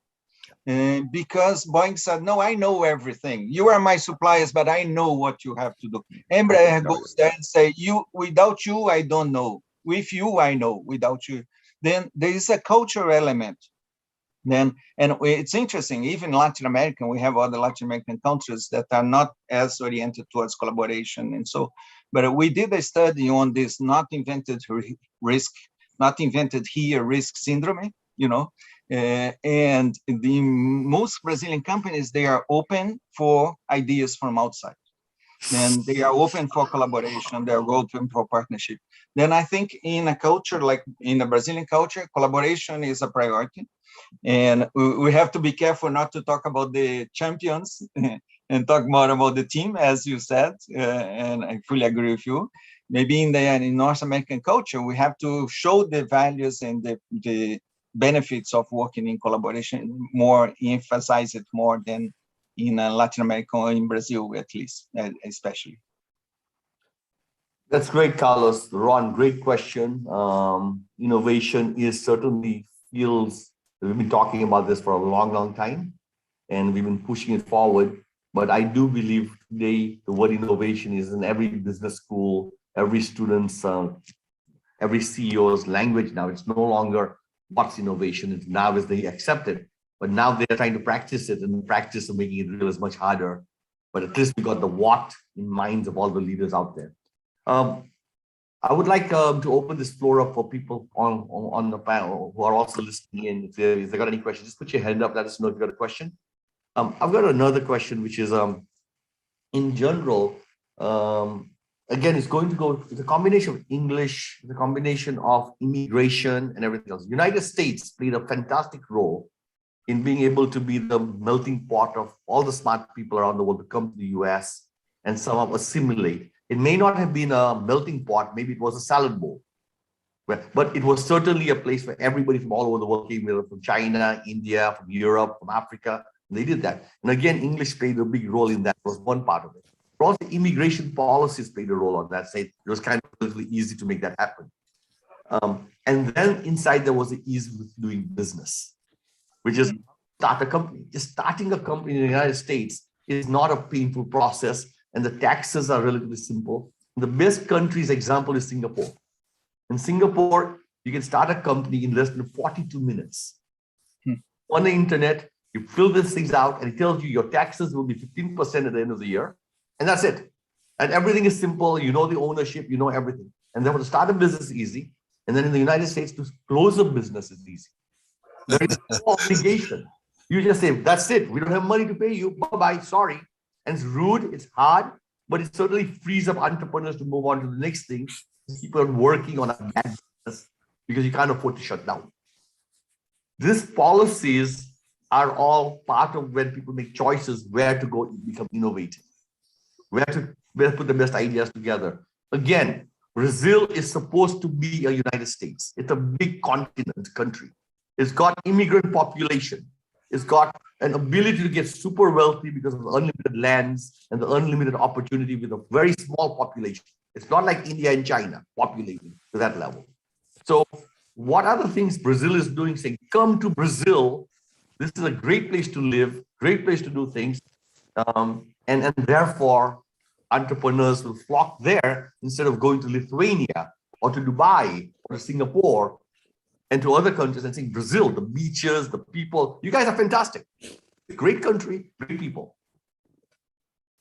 Because Boeing said, no, I know everything. You are my suppliers, but I know what you have to do. Embraer goes there and say, without you, I don't know. With you, I know. Without you. Then there is a cultural element. And it's interesting, even Latin American, we have other Latin American countries that are not as oriented towards collaboration. And so, but we did a study on this not invented risk, not invented here risk syndrome, and the most Brazilian companies, they are open for ideas from outside, and they are open for collaboration, they're open for partnership. Then I think in a culture like in the Brazilian culture, collaboration is a priority, and we have to be careful not to talk about the champions and talk more about the team, as you said, and I fully agree with you. Maybe in North American culture, we have to show the values and the benefits of working in collaboration more, emphasize it more than in Latin America or in Brazil, at least, especially. That's great, Carlos. Ron, great question. Innovation is certainly feels, we've been talking about this for a long, long time, and we've been pushing it forward. But I do believe today the word innovation is in every business school, every student's, every CEO's language now. It's no longer what's innovation, it's now is they accept it, but now they're trying to practice it, and the practice of making it real is much harder. But at least we got the what in minds of all the leaders out there. I would like to open this floor up for people on the panel who are also listening in. If they got any questions, just put your hand up, let us know if you got a question. I've got another question, which is in general, again, it's going to go, it's a combination of English, it's a combination of immigration and everything else. United States played a fantastic role in being able to be the melting pot of all the smart people around the world to come to the US and somehow assimilate. It may not have been a melting pot, maybe it was a salad bowl. But it was certainly a place where everybody from all over the world came, from China, India, from Europe, from Africa. They did that. And again, English played a big role in that, was one part of it. But also immigration policies played a role on that. Say it was kind of relatively easy to make that happen. And then inside there was the ease of doing business, which is start a company. Just starting a company in the United States is not a painful process, and the taxes are relatively simple. The best country's example is Singapore. In Singapore, you can start a company in less than 42 minutes. On the internet, you fill these things out and it tells you your taxes will be 15% at the end of the year. And that's it. And everything is simple. You know the ownership, you know everything. And then to start a business is easy. And then in the United States, to close a business is easy. There is no obligation. You just say, that's it. We don't have money to pay you. Bye-bye. Sorry. And it's rude. It's hard. But it certainly frees up entrepreneurs to move on to the next thing. Keep on working on a bad business because you can't afford to shut down. These policies are all part of when people make choices where to go become innovative, where to put the best ideas together. Again, Brazil is supposed to be a United States. It's a big continent country. It's got immigrant population. It's got an ability to get super wealthy because of the unlimited lands and the unlimited opportunity with a very small population. It's not like India and China populating to that level. So what are the things Brazil is doing? Saying, come to Brazil. This is a great place to live, great place to do things. And therefore, entrepreneurs will flock there instead of going to Lithuania or to Dubai or to Singapore and to other countries and saying, Brazil, the beaches, the people, you guys are fantastic. Great country, great people.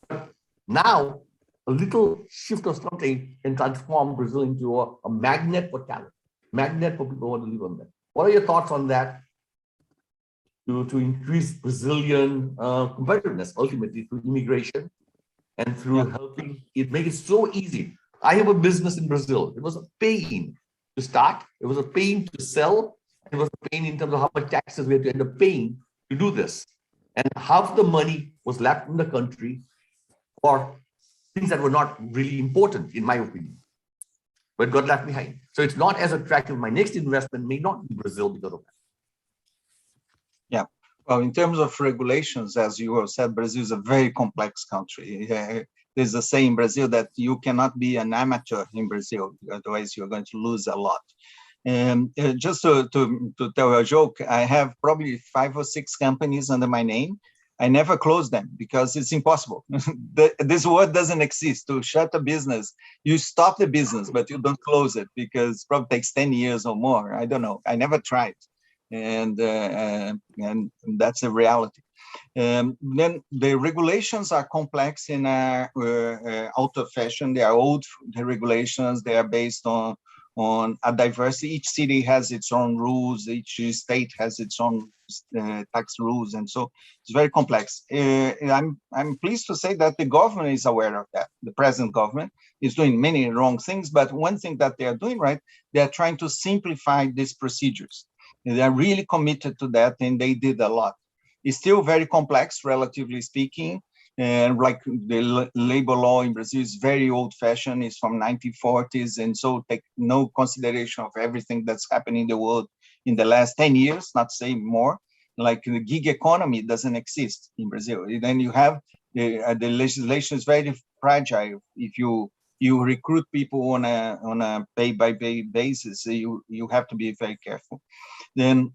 But now, a little shift of something can transform Brazil into a magnet for talent, magnet for people who want to live on that. What are your thoughts on that to increase Brazilian competitiveness, ultimately through immigration and through helping it make it so easy? I have a business in Brazil. It was a pain to start. It was a pain to sell. It was a pain in terms of how much taxes we had to end up paying to do this. And half the money was left in the country for things that were not really important, in my opinion, but got left behind. So it's not as attractive. My next investment may not be Brazil because of that. Yeah. Well, in terms of regulations, as you have said, Brazil is a very complex country. There's a saying in Brazil that you cannot be an amateur in Brazil, otherwise you're going to lose a lot. And just to tell a joke, I have probably 5 or 6 companies under my name. I never close them because it's impossible. This word doesn't exist. To shut a business, you stop the business, but you don't close it because it probably takes 10 years or more. I don't know. I never tried. And that's a reality. Then the regulations are complex in out of fashion. They are old regulations. They are based on a diversity. Each city has its own rules. Each state has its own tax rules, and so it's very complex. I'm pleased to say that the government is aware of that. The present government is doing many wrong things, but one thing that they are doing right, they are trying to simplify these procedures. They are really committed to that, and they did a lot. It's still very complex, relatively speaking. And like the labor law in Brazil is very old-fashioned. It's from 1940s, and so take no consideration of everything that's happening in the world in the last 10 years, not say more. Like the gig economy doesn't exist in Brazil. Then you have the legislation is very fragile. If you recruit people on a pay-by-pay basis, you have to be very careful. Then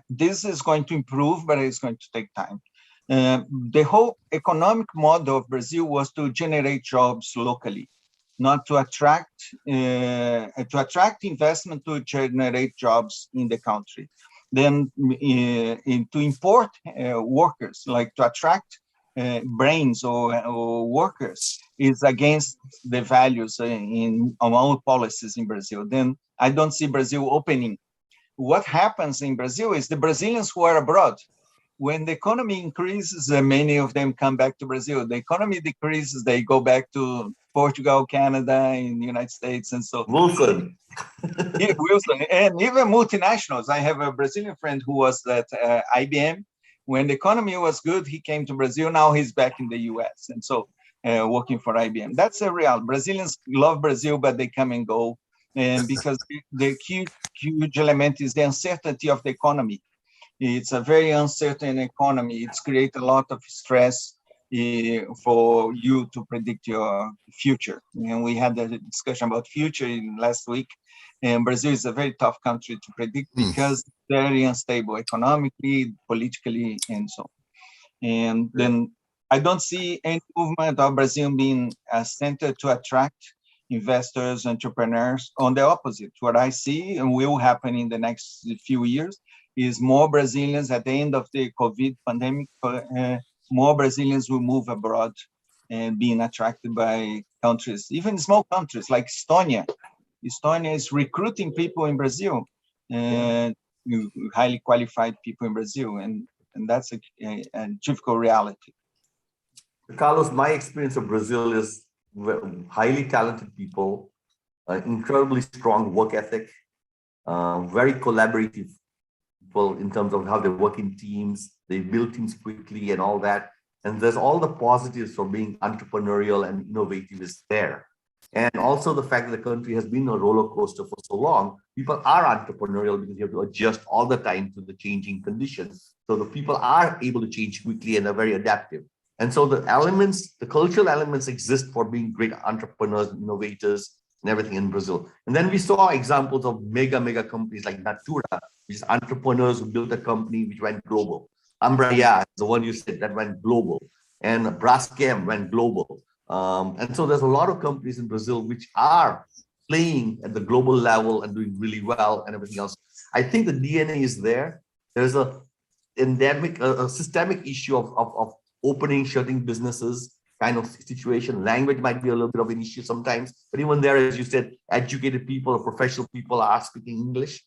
this is going to improve, but it's going to take time. The whole economic model of Brazil was to generate jobs locally, not to attract investment to generate jobs in the country. Then to import workers, like to attract brains or workers, is against the values in our policies in Brazil. Then I don't see Brazil opening. What happens in Brazil is the Brazilians who are abroad, when the economy increases, many of them come back to Brazil. The economy decreases, they go back to Portugal, Canada, in the United States, and so Wilson. yeah, Wilson, and even multinationals. I have a Brazilian friend who was at IBM. When the economy was good, he came to Brazil. Now he's back in the US, and so working for IBM. That's a real. Brazilians love Brazil, but they come and go, and because the huge element is the uncertainty of the economy. It's a very uncertain economy. It's created a lot of stress for you to predict your future. And we had a discussion about future last week. And Brazil is a very tough country to predict because it's very unstable economically, politically, and so on. And then I don't see any movement of Brazil being a center to attract investors, entrepreneurs. On the opposite, what I see and will happen in the next few years is more Brazilians at the end of the COVID pandemic, more Brazilians will move abroad and being attracted by countries, even small countries like Estonia. Estonia is recruiting people in Brazil, and highly qualified people in Brazil, and that's a difficult reality. Carlos, my experience of Brazil is highly talented people, incredibly strong work ethic, very collaborative people in terms of how they work in teams, they build teams quickly and all that. And there's all the positives for being entrepreneurial and innovative is there. And also the fact that the country has been a roller coaster for so long, people are entrepreneurial because you have to adjust all the time to the changing conditions. So the people are able to change quickly and are very adaptive. And so the elements, the cultural elements exist for being great entrepreneurs, innovators, and everything in Brazil. And then we saw examples of mega companies like Natura, which is entrepreneurs who built a company which went global. Embraer, the one you said, that went global. And Braskem went global. And so there's a lot of companies in Brazil which are playing at the global level and doing really well and everything else. I think the DNA is there. There's a endemic, a systemic issue of opening, shutting businesses kind of situation. Language might be a little bit of an issue sometimes, but even there, as you said, educated people or professional people are speaking English.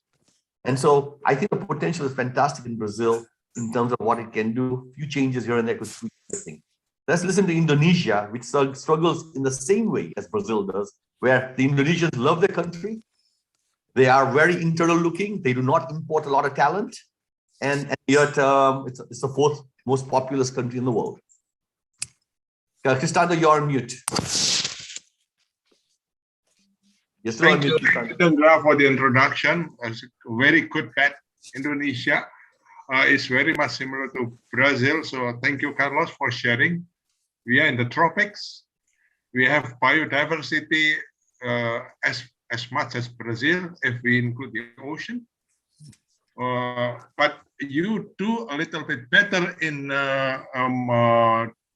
And so I think the potential is fantastic in Brazil in terms of what it can do. A few changes here and there could tweak everything. Let's listen to Indonesia, which struggles in the same way as Brazil does, where the Indonesians love their country. They are very internal looking. They do not import a lot of talent. And yet it's the fourth most populous country in the world. Cristando, you're on mute. Yes, Thank you, Indra, for the introduction. It's a very good bet. Indonesia is very much similar to Brazil. So thank you, Carlos, for sharing. We are in the tropics. We have biodiversity as much as Brazil, if we include the ocean. But you do a little bit better in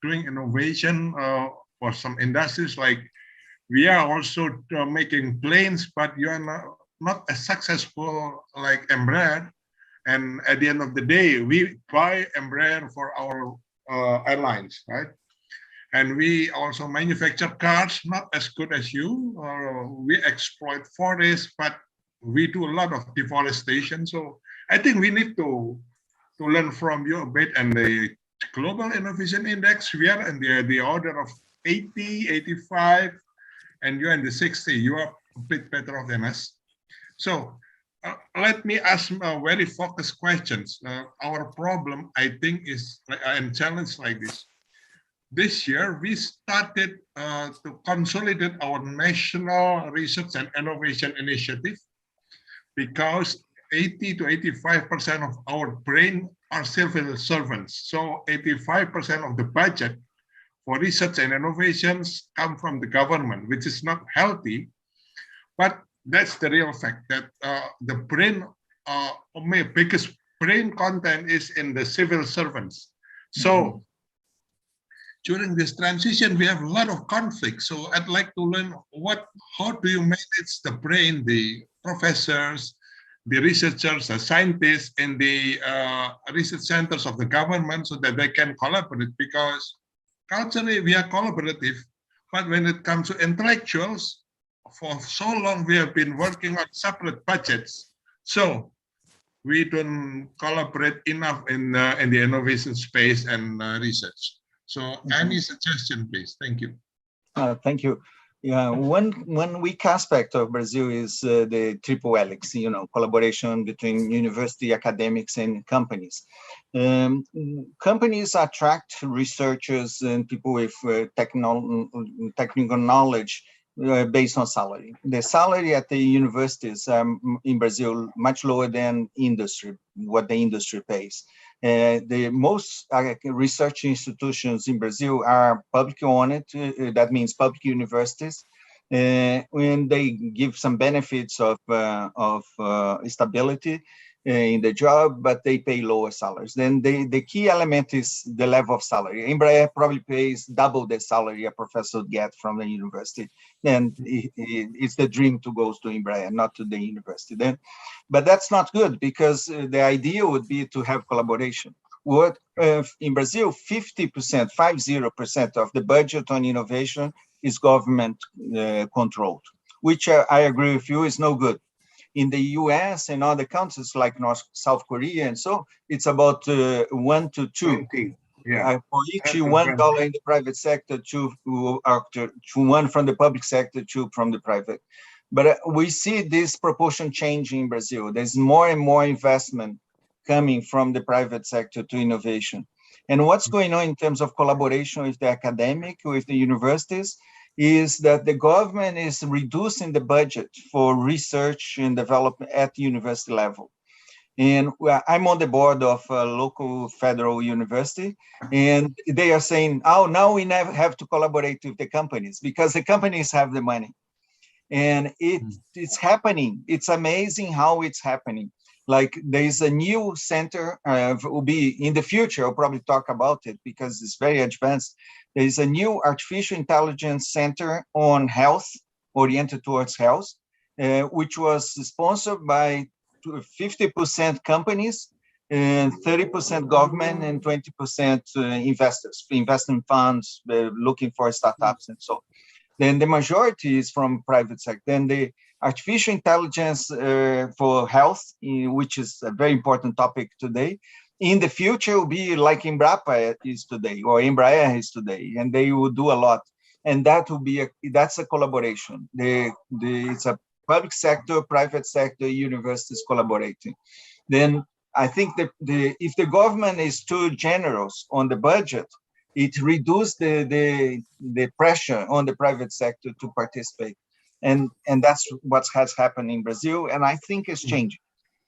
doing innovation for some industries. Like we are also making planes, but you are not as successful like Embraer. And at the end of the day, we buy Embraer for our airlines, right? And we also manufacture cars, not as good as you. We exploit forests, but we do a lot of deforestation. So I think we need to learn from you a bit. And the Global Innovation Index, we are in the order of 80, 85, and you're in the 60. You are a bit better off than us. So let me ask very focused questions. Our problem, I think, is and challenge like this. This year, we started to consolidate our national research and innovation initiative because 80 to 85% of our brain are civil servants. So 85% of the budget for research and innovations come from the government, which is not healthy. But that's the real fact that the brain, my biggest brain content is in the civil servants. So during this transition, we have a lot of conflict. So I'd like to learn how do you manage the brain, the professors, the researchers, the scientists in the research centers of the government so that they can collaborate, because culturally we are collaborative, but when it comes to intellectuals, for so long we have been working on separate budgets. So we don't collaborate enough in the innovation space and research. So any suggestion, please? Thank you. Thank you. Yeah, one weak aspect of Brazil is the triple helix, collaboration between university, academics, and companies. Companies attract researchers and people with technical knowledge based on salary. The salary at the universities in Brazil much lower than industry, what the industry pays. The most research institutions in Brazil are public owned, that means public universities, and they give some benefits of stability in the job, but they pay lower salaries. Then the key element is the level of salary. Embraer probably pays double the salary a professor would get from the university. Then it's the dream to go to Embraer, not to the university. But that's not good, because the idea would be to have collaboration. What in Brazil, 50% of the budget on innovation is government controlled, which I agree with you is no good. In the US and other countries like South Korea and so, it's about 1 to 2. 20. Yeah. For each $1 in the private sector, two one from the public sector, two from the private. But we see this proportion changing in Brazil. There's more and more investment coming from the private sector to innovation. And what's going on in terms of collaboration with the academic, with the universities, is that the government is reducing the budget for research and development at the university level. And I'm on the board of a local federal university, and they are saying, oh, now we never have to collaborate with the companies because the companies have the money. And it's happening. It's amazing how it's happening. Like there's a new center, will be in the future, I'll probably talk about it because it's very advanced. There's a new artificial intelligence center on health, oriented towards health, which was sponsored by 50% companies and 30% government and 20% investors, investment funds looking for startups and so on. Then the majority is from private sector. Then the artificial intelligence for health, which is a very important topic today, in the future will be like Embrapa is today or Embraer is today, and they will do a lot. And that will be that's a collaboration. It's a public sector, private sector, universities collaborating. Then I think that if the government is too generous on the budget, it reduces the pressure on the private sector to participate. And that's what has happened in Brazil, and I think it's changing.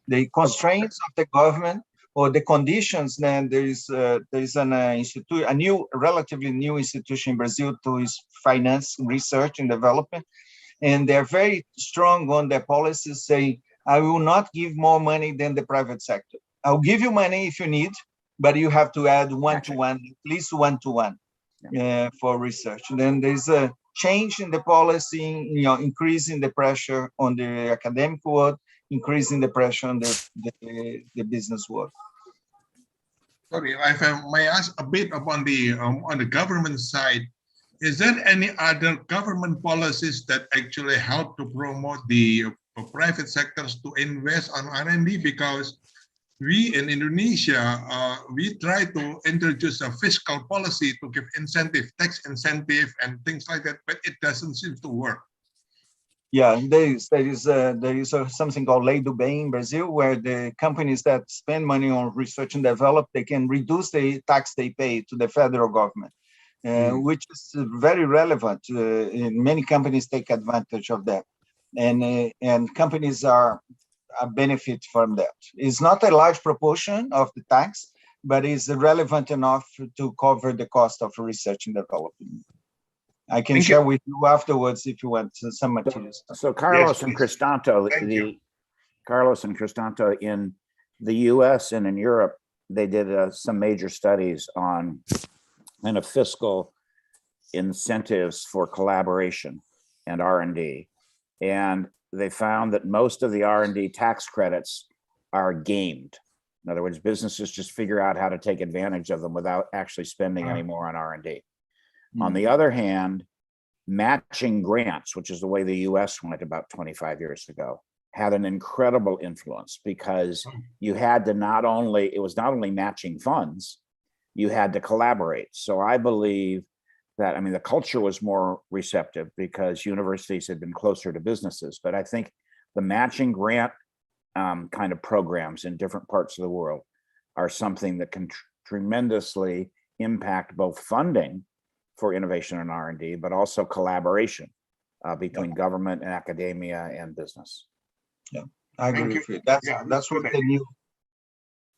The constraints of the government or the conditions, then there's a relatively new institution in Brazil to finance research and development, and they're very strong on their policies, saying, I will not give more money than the private sector. I'll give you money if you need, but you have to add 1-to-1, at least 1-to-1 for research. And then there's a change in the policy, increasing the pressure on the academic world, increasing the pressure on the business world. Sorry, if I may ask a bit upon on the government side, is there any other government policies that actually help to promote the private sectors to invest on R&D? Because we in Indonesia, we try to introduce a fiscal policy to give incentive, tax incentive and things like that, but it doesn't seem to work. Yeah, there is something called Lei do Bem in Brazil, where the companies that spend money on research and develop, they can reduce the tax they pay to the federal government, which is very relevant. Many companies take advantage of that, and companies are benefit from that. It's not a large proportion of the tax, but it's relevant enough to cover the cost of research and development. I can share with you afterwards if you want some materials. So Carlos Yes, and Cristanto, Carlos and Cristanto in the US and in Europe, they did some major studies on kind of fiscal incentives for collaboration and R&D. And they found that most of the R&D tax credits are gamed. In other words, businesses just figure out how to take advantage of them without actually spending any more on R&D. On the other hand, matching grants, which is the way the US went about 25 years ago, had an incredible influence because you had to it was not only matching funds, you had to collaborate. So I believe that, I mean, the culture was more receptive because universities had been closer to businesses. But I think the matching grant kind of programs in different parts of the world are something that can tremendously impact both funding for innovation and R&D, but also collaboration between government and academia and business. Yeah, I agree Thank you. with you. Yeah, That's what good the new,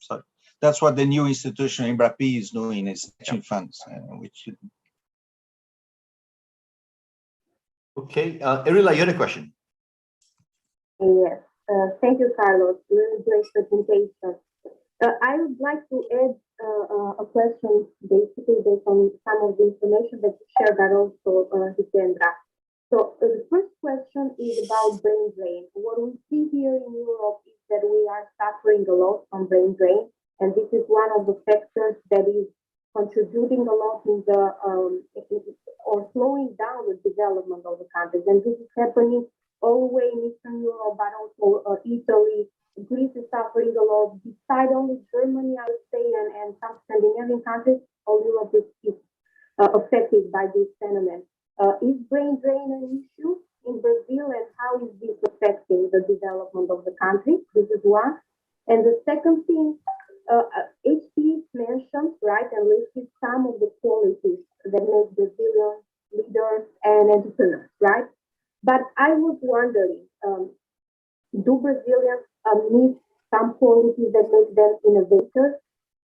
sorry, that's what the new institution in Brapi is doing, is matching funds, which. Okay, Erila, you had a question. Yes, thank you, Carlos. Really great presentation. I would like to add a question, basically based on some of the information that you shared, but also Hitendra. So the first question is about brain drain. What we see here in Europe is that we are suffering a lot from brain drain, and this is one of the factors that is contributing a lot in the or slowing down the development of the countries. And this is happening all the way in Eastern Europe, but also Italy. Greece is suffering a lot. Beside only Germany, I would say, and some Scandinavian countries, all Europe is affected by this phenomenon. Is brain drain an issue in Brazil, and how is this affecting the development of the country? This is one. And the second thing, HT mentioned, right, and listed some of the qualities that make Brazilian leaders and entrepreneurs, right? But I was wondering, do Brazilians miss some qualities that make them innovators?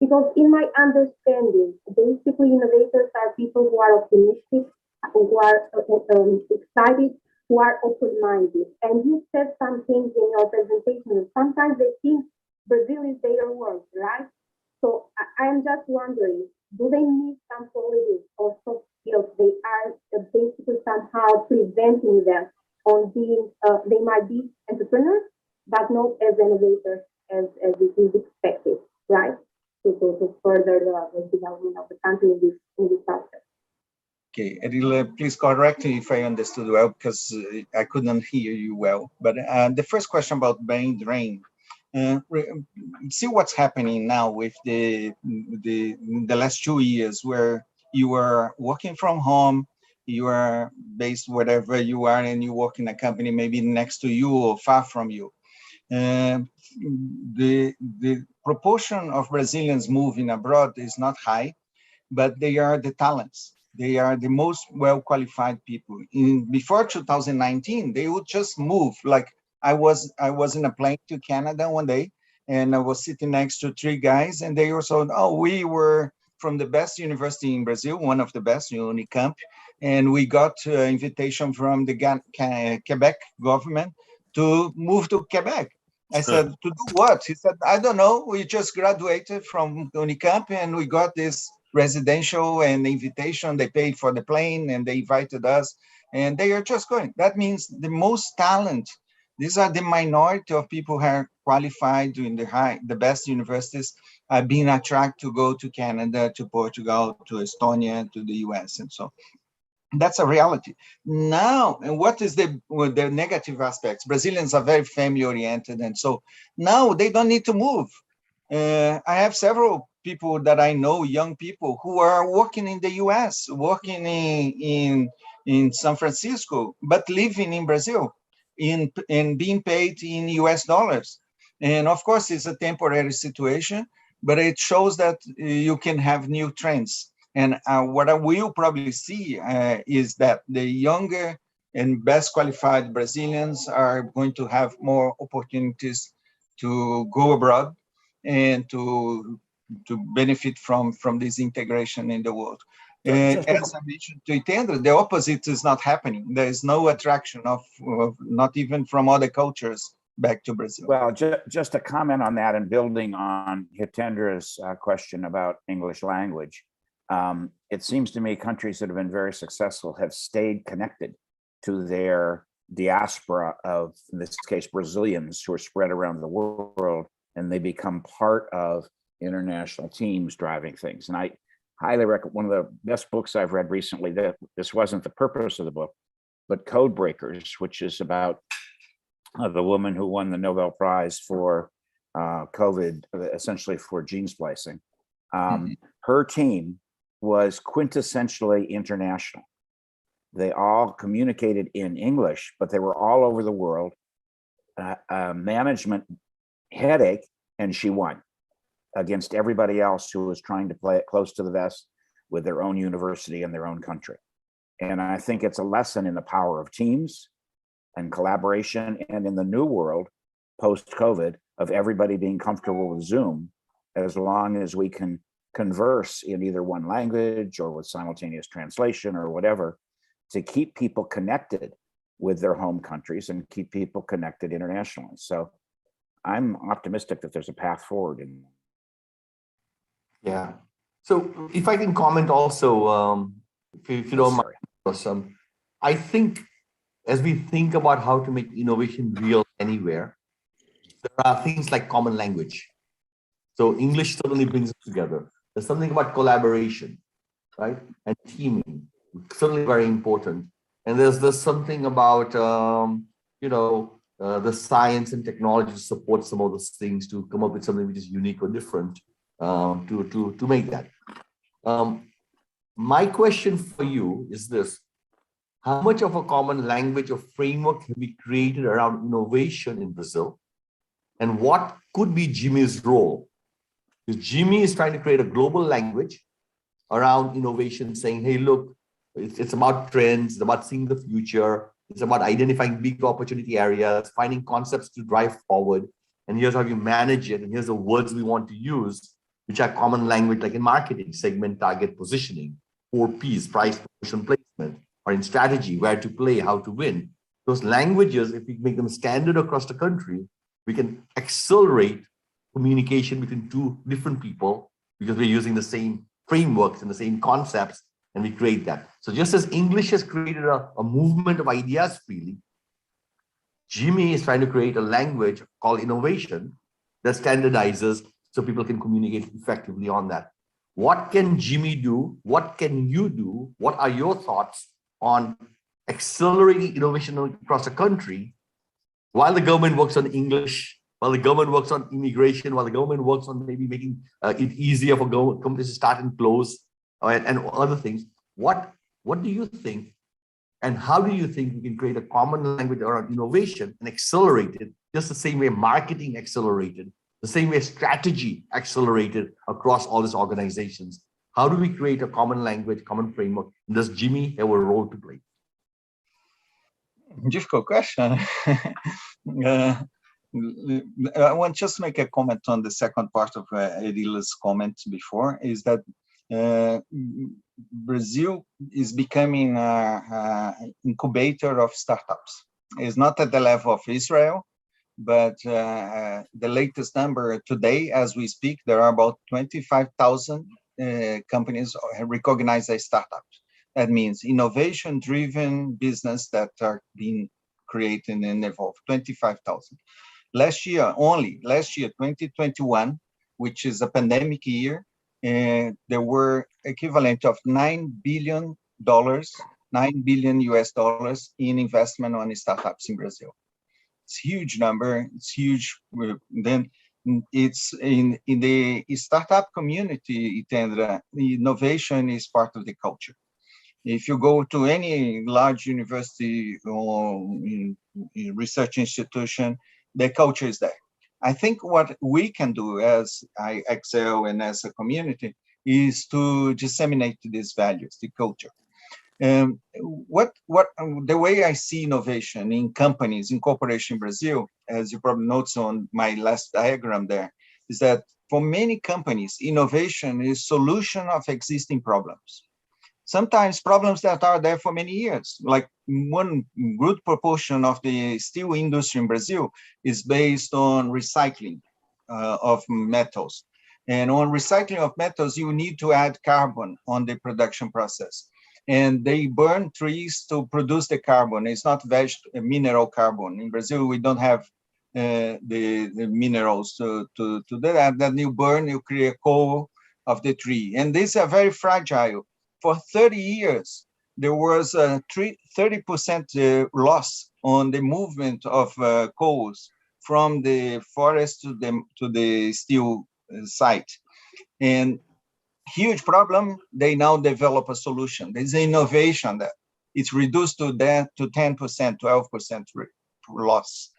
Because in my understanding, basically innovators are people who are optimistic, who are excited, who are open-minded. And you said some things in your presentation, and sometimes they think Brazil is their world, right? So I'm just wondering, do they miss some qualities or soft skills? They are basically somehow preventing them on being, they might be entrepreneurs, but not as innovators as it is expected, right? To further the development of the country in this sector. Okay, Erila, please correct me if I understood well, because I couldn't hear you well. But the first question about brain drain, see what's happening now with the last 2 years, where you are working from home, you are based wherever you are, and you work in a company maybe next to you or far from you. The proportion of Brazilians moving abroad is not high, but they are the talents. They are the most well-qualified people. Before 2019, they would just move. Like I was in a plane to Canada one day, and I was sitting next to 3 guys, and they were so, oh, we were from the best university in Brazil, one of the best, Unicamp, and we got an invitation from the Quebec government to move to Quebec. I said, to do what? He said, I don't know. We just graduated from Unicamp, and we got this residential and invitation. They paid for the plane, and they invited us, and they are just going. That means the most talent, these are the minority of people who are qualified in the best universities, are being attracted to go to Canada, to Portugal, to Estonia, to the US, and so. That's a reality. Now, and what is the negative aspects? Brazilians are very family-oriented, and so now they don't need to move. I have several people that I know, young people, who are working in the US, working in San Francisco, but living in Brazil, and being paid in US dollars. And of course, it's a temporary situation, but it shows that you can have new trends. And what I will probably see is that the younger and best qualified Brazilians are going to have more opportunities to go abroad and to benefit from this integration in the world. As I mentioned to Hitendra, the opposite is not happening. There is no attraction of not even from other cultures back to Brazil. Well, just to comment on that and building on Hitendra's question about English language, it seems to me countries that have been very successful have stayed connected to their diaspora of, in this case, Brazilians who are spread around the world, and they become part of international teams driving things. And I highly recommend, one of the best books I've read recently, that this wasn't the purpose of the book, but Code Breakers, which is about the woman who won the Nobel Prize for COVID, essentially for gene splicing. Her team was quintessentially international. They all communicated in English, but they were all over the world. Management headache, and she won against everybody else who was trying to play it close to the vest with their own university and their own country. And I think it's a lesson in the power of teams and collaboration, and in the new world, post-COVID, of everybody being comfortable with Zoom, as long as we can converse in either one language or with simultaneous translation or whatever, to keep people connected with their home countries and keep people connected internationally. So I'm optimistic that there's a path forward. Yeah. So if I can comment also, if you don't mind, I think as we think about how to make innovation real anywhere, there are things like common language. So English certainly brings us together. There's something about collaboration, right? And teaming, certainly very important. And there's something about, the science and technology to support some of those things, to come up with something which is unique or different, to make that. My question for you is this: how much of a common language or framework can be created around innovation in Brazil? And what could be GIMI's role? Because GIMI is trying to create a global language around innovation, saying, hey, look, it's about trends, it's about seeing the future, it's about identifying big opportunity areas, finding concepts to drive forward, and here's how you manage it, and here's the words we want to use, which are common language, like in marketing, segment, target, positioning, 4 Ps, price, promotion, placement, or in strategy, where to play, how to win. Those languages, if we make them standard across the country, we can accelerate communication between two different people because we're using the same frameworks and the same concepts, and we create that. So just as English has created a movement of ideas freely, GIMI is trying to create a language called innovation that standardizes so people can communicate effectively on that. What can GIMI do? What can you do? What are your thoughts on accelerating innovation across the country while the government works on English, while the government works on immigration, while the government works on maybe making it easier for companies to start and close and other things? What do you think, and how do you think we can create a common language around innovation and accelerate it just the same way marketing accelerated, the same way strategy accelerated across all these organizations? How do we create a common language, common framework? Does GIMI have a role to play? Difficult question. I want just to make a comment on the second part of Edila's comment before, is that Brazil is becoming an incubator of startups. It's not at the level of Israel, but the latest number today, as we speak, there are about 25,000 companies recognized as startups. That means innovation-driven business that are being created and evolved, 25,000. Last year, 2021, which is a pandemic year, there were equivalent of $9 billion US in investment on startups in Brazil. It's a huge number. It's huge. Then it's in the startup community, Itendra, innovation is part of the culture. If you go to any large university or research institution, the culture is there. I think what we can do as IXL and as a community is to disseminate these values, the culture. The way I see innovation in companies, in corporation in Brazil, as you probably noticed on my last diagram there, is that for many companies, innovation is solution of existing problems. Sometimes problems that are there for many years, like one good proportion of the steel industry in Brazil is based on recycling of metals. And on recycling of metals, you need to add carbon on the production process. And they burn trees to produce the carbon. It's not mineral carbon. In Brazil, we don't have the minerals to do that. Then you burn, you create coal of the tree. And these are very fragile. For 30 years, there was a 30% loss on the movement of coals from the forest to the steel site. And huge problem, they now develop a solution. There's innovation there. It's reduced to 10%, 12% loss.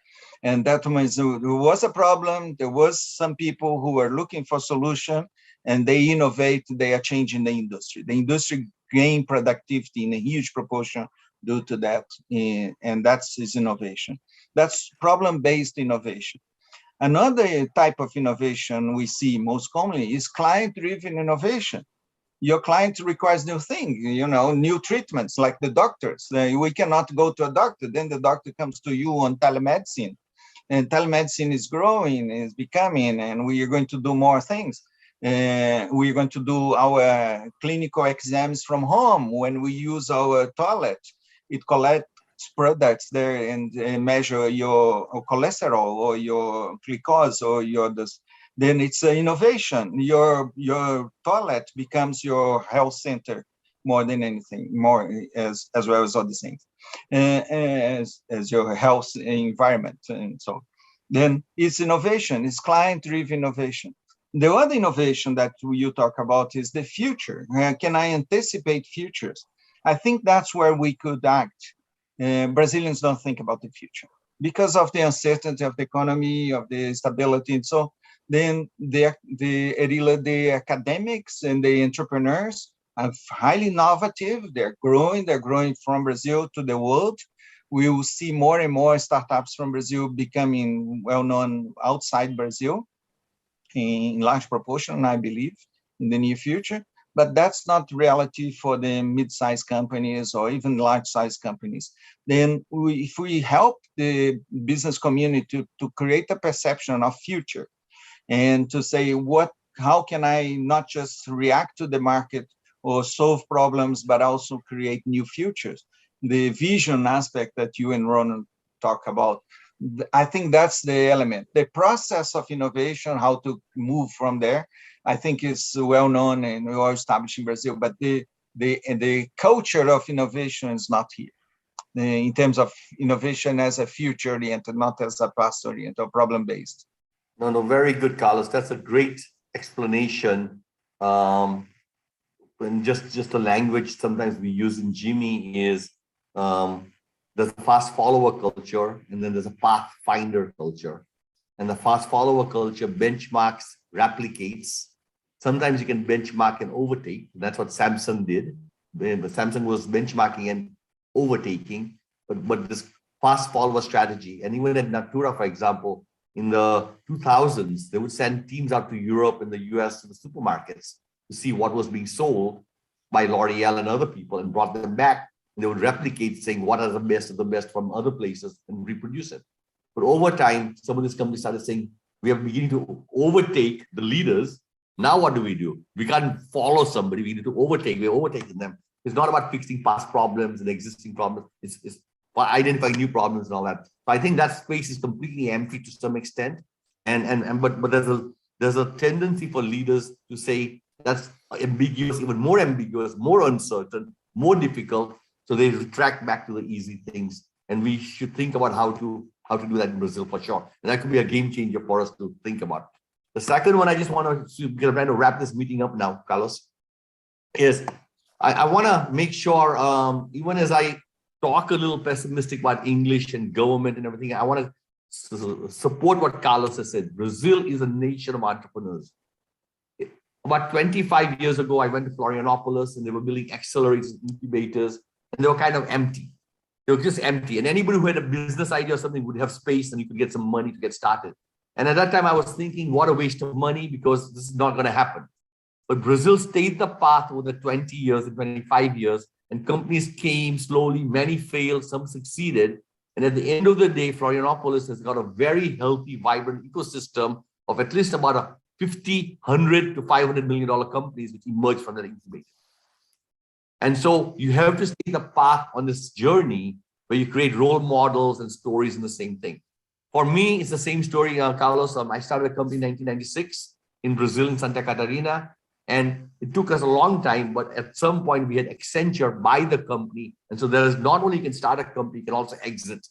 And that means there was a problem. There was some people who were looking for solution, and they innovate. They are changing the industry. The industry gained productivity in a huge proportion due to that, and that's innovation. That's problem-based innovation. Another type of innovation we see most commonly is client-driven innovation. Your client requires new things, new treatments, like the doctors. We cannot go to a doctor, then the doctor comes to you on telemedicine. And telemedicine is growing, is becoming, and we are going to do more things. We're going to do our clinical exams from home when we use our toilet. It collects products there and measure your cholesterol or your glucose or then it's an innovation. Your toilet becomes your health center more than anything, more as well as other things, as your health environment. And so then it's innovation, it's client-driven innovation. The other innovation that you talk about is the future. Can I anticipate futures? I think that's where we could act. Brazilians don't think about the future because of the uncertainty of the economy, of the stability. And so then the academics and the entrepreneurs are highly innovative. They're growing from Brazil to the world. We will see more and more startups from Brazil becoming well-known outside Brazil in large proportion, I believe, in the near future. But that's not reality for the mid-sized companies or even large-sized companies. Then if we help the business community to create a perception of future and to say, how can I not just react to the market or solve problems, but also create new futures? The vision aspect that you and Ronan talk about, I think that's the element. The process of innovation, how to move from there, I think is well known and well established in Brazil, but the culture of innovation is not here. In terms of innovation as a future-oriented, not as a past-oriented or problem-based. No, very good, Carlos. That's a great explanation. And just the language sometimes we use in GIMI is there's a fast follower culture, and then there's a pathfinder culture. And the fast follower culture benchmarks, replicates. Sometimes you can benchmark and overtake. That's what Samsung did. Samsung was benchmarking and overtaking, but this fast follower strategy, and even at Natura, for example, in the 2000s, they would send teams out to Europe and the US to the supermarkets to see what was being sold by L'Oreal and other people, and brought them back. And they would replicate, saying what are the best of the best from other places and reproduce it. But over time, some of these companies started saying, we are beginning to overtake the leaders. Now what do? We can't follow somebody, we need to overtake, we're overtaking them. It's not about fixing past problems and existing problems, it's identifying new problems and all that. So I think that space is completely empty to some extent. But there's a tendency for leaders to say that's ambiguous, even more ambiguous, more uncertain, more difficult. So they retract back to the easy things. And we should think about how to do that in Brazil for sure. And that could be a game changer for us to think about. The second one, I just want to, because I'm trying to wrap this meeting up now, Carlos, is I want to make sure, even as I talk a little pessimistic about English and government and everything, I want to support what Carlos has said. Brazil is a nation of entrepreneurs. About 25 years ago, I went to Florianopolis and they were building accelerators, incubators, and they were kind of empty. They were just empty. And anybody who had a business idea or something would have space and you could get some money to get started. And at that time, I was thinking, what a waste of money, because this is not going to happen. But Brazil stayed the path over the 20 years and 25 years, and companies came slowly, many failed, some succeeded. And at the end of the day, Florianopolis has got a very healthy, vibrant ecosystem of at least about 50, 100 to $500 million companies which emerged from that incubator. And so you have to stay the path on this journey where you create role models and stories in the same thing. For me, it's the same story, Carlos. I started a company in 1996 in Brazil, in Santa Catarina. And it took us a long time, but at some point we had Accenture buy the company. And so there is not only you can start a company, you can also exit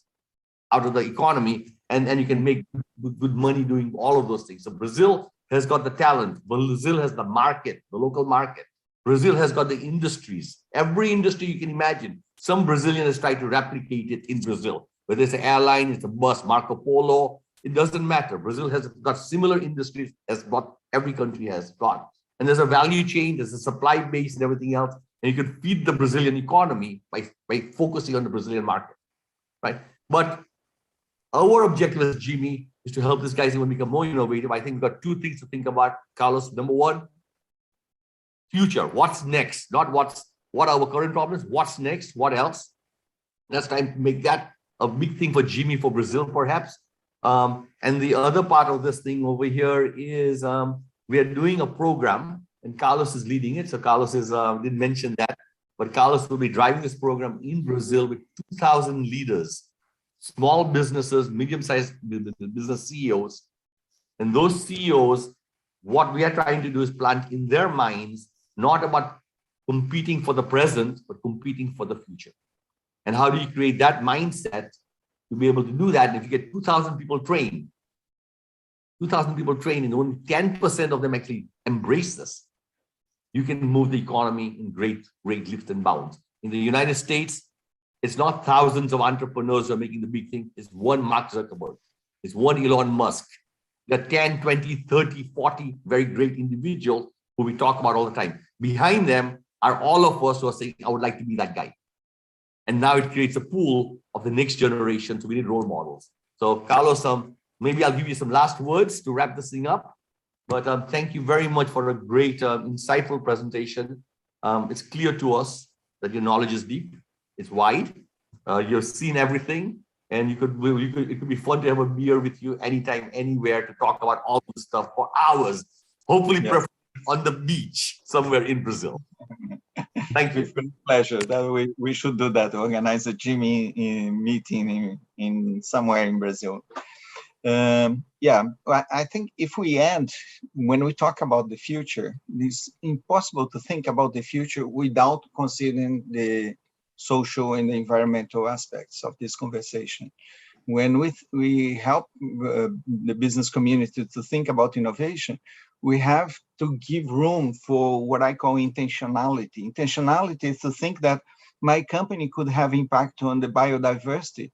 out of the economy, and you can make good money doing all of those things. So Brazil has got the talent. Brazil has the market, the local market. Brazil has got the industries. Every industry you can imagine, some Brazilian has tried to replicate it in Brazil. Whether it's an airline, it's a bus, Marco Polo, it doesn't matter. Brazil has got similar industries as what every country has got. And there's a value chain, there's a supply base and everything else. And you could feed the Brazilian economy by focusing on the Brazilian market, right? But our objective as GIMI is to help these guys even become more innovative. I think we've got two things to think about, Carlos. Number one, future. What's next? Not what are our current problems? What's next? What else? That's time to make that a big thing for GIMI for Brazil, perhaps. And the other part of this thing over here is we are doing a program, and Carlos is leading it. So Carlos didn't mention that, but Carlos will be driving this program in Brazil with 2,000 leaders, small businesses, medium-sized business CEOs. And those CEOs, what we are trying to do is plant in their minds, not about competing for the present, but competing for the future. And how do you create that mindset to be able to do that? And if you get 2,000 people trained, and only 10% of them actually embrace this, you can move the economy in great leaps and bounds. In the United States, it's not thousands of entrepreneurs who are making the big thing. It's one Mark Zuckerberg. It's one Elon Musk. There are 10, 20, 30, 40 very great individuals who we talk about all the time. Behind them are all of us who are saying, I would like to be that guy. And now it creates a pool of the next generation. So we need role models. So Carlos, maybe I'll give you some last words to wrap this thing up. But thank you very much for a great, insightful presentation. It's clear to us that your knowledge is deep. It's wide. You've seen everything. And it could be fun to have a beer with you anytime, anywhere to talk about all this stuff for hours. Hopefully, yes, on the beach somewhere in Brazil. Thank you. It's been a pleasure. That we should do that. Organize a GIMI meeting in somewhere in Brazil. Yeah, I think if we end, when we talk about the future, it's impossible to think about the future without considering the social and the environmental aspects of this conversation. When we help the business community to think about innovation, we have to give room for what I call intentionality. Intentionality is to think that my company could have impact on the biodiversity.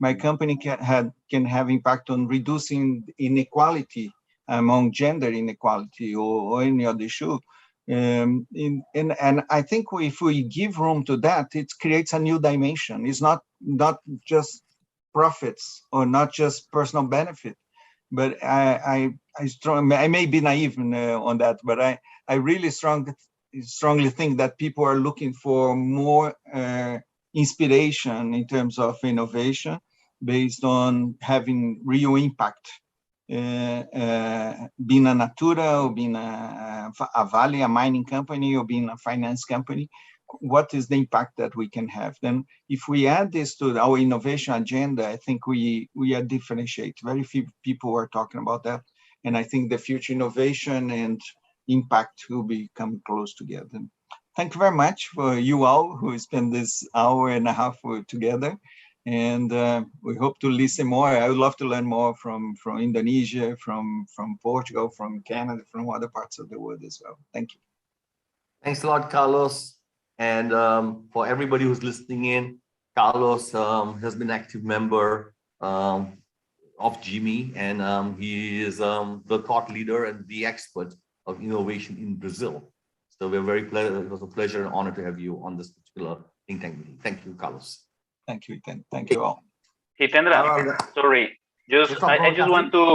My company can have impact on reducing inequality among gender inequality or any other issue. And I think if we give room to that, it creates a new dimension. It's not just profits or not just personal benefit, but I may be naive on that, but I really strongly think that people are looking for more inspiration in terms of innovation based on having real impact. Being a Natura or being a Vale, a mining company, or being a finance company, what is the impact that we can have? Then if we add this to our innovation agenda, I think we are differentiate. Very few people are talking about that. And I think the future innovation and impact will become close together. Thank you very much for you all who spent this hour and a half together. And we hope to listen more. I would love to learn more from Indonesia, from Portugal, from Canada, from other parts of the world as well. Thank you. Thanks a lot, Carlos. And for everybody who's listening in, Carlos has been an active member of GIMI, and he is the thought leader and the expert of innovation in Brazil. So we're very pleased. It was a pleasure and honor to have you on this particular think tank meeting. Thank you, Carlos. Thank you, Ethan. Thank you all. Hitendra, sorry. I just want to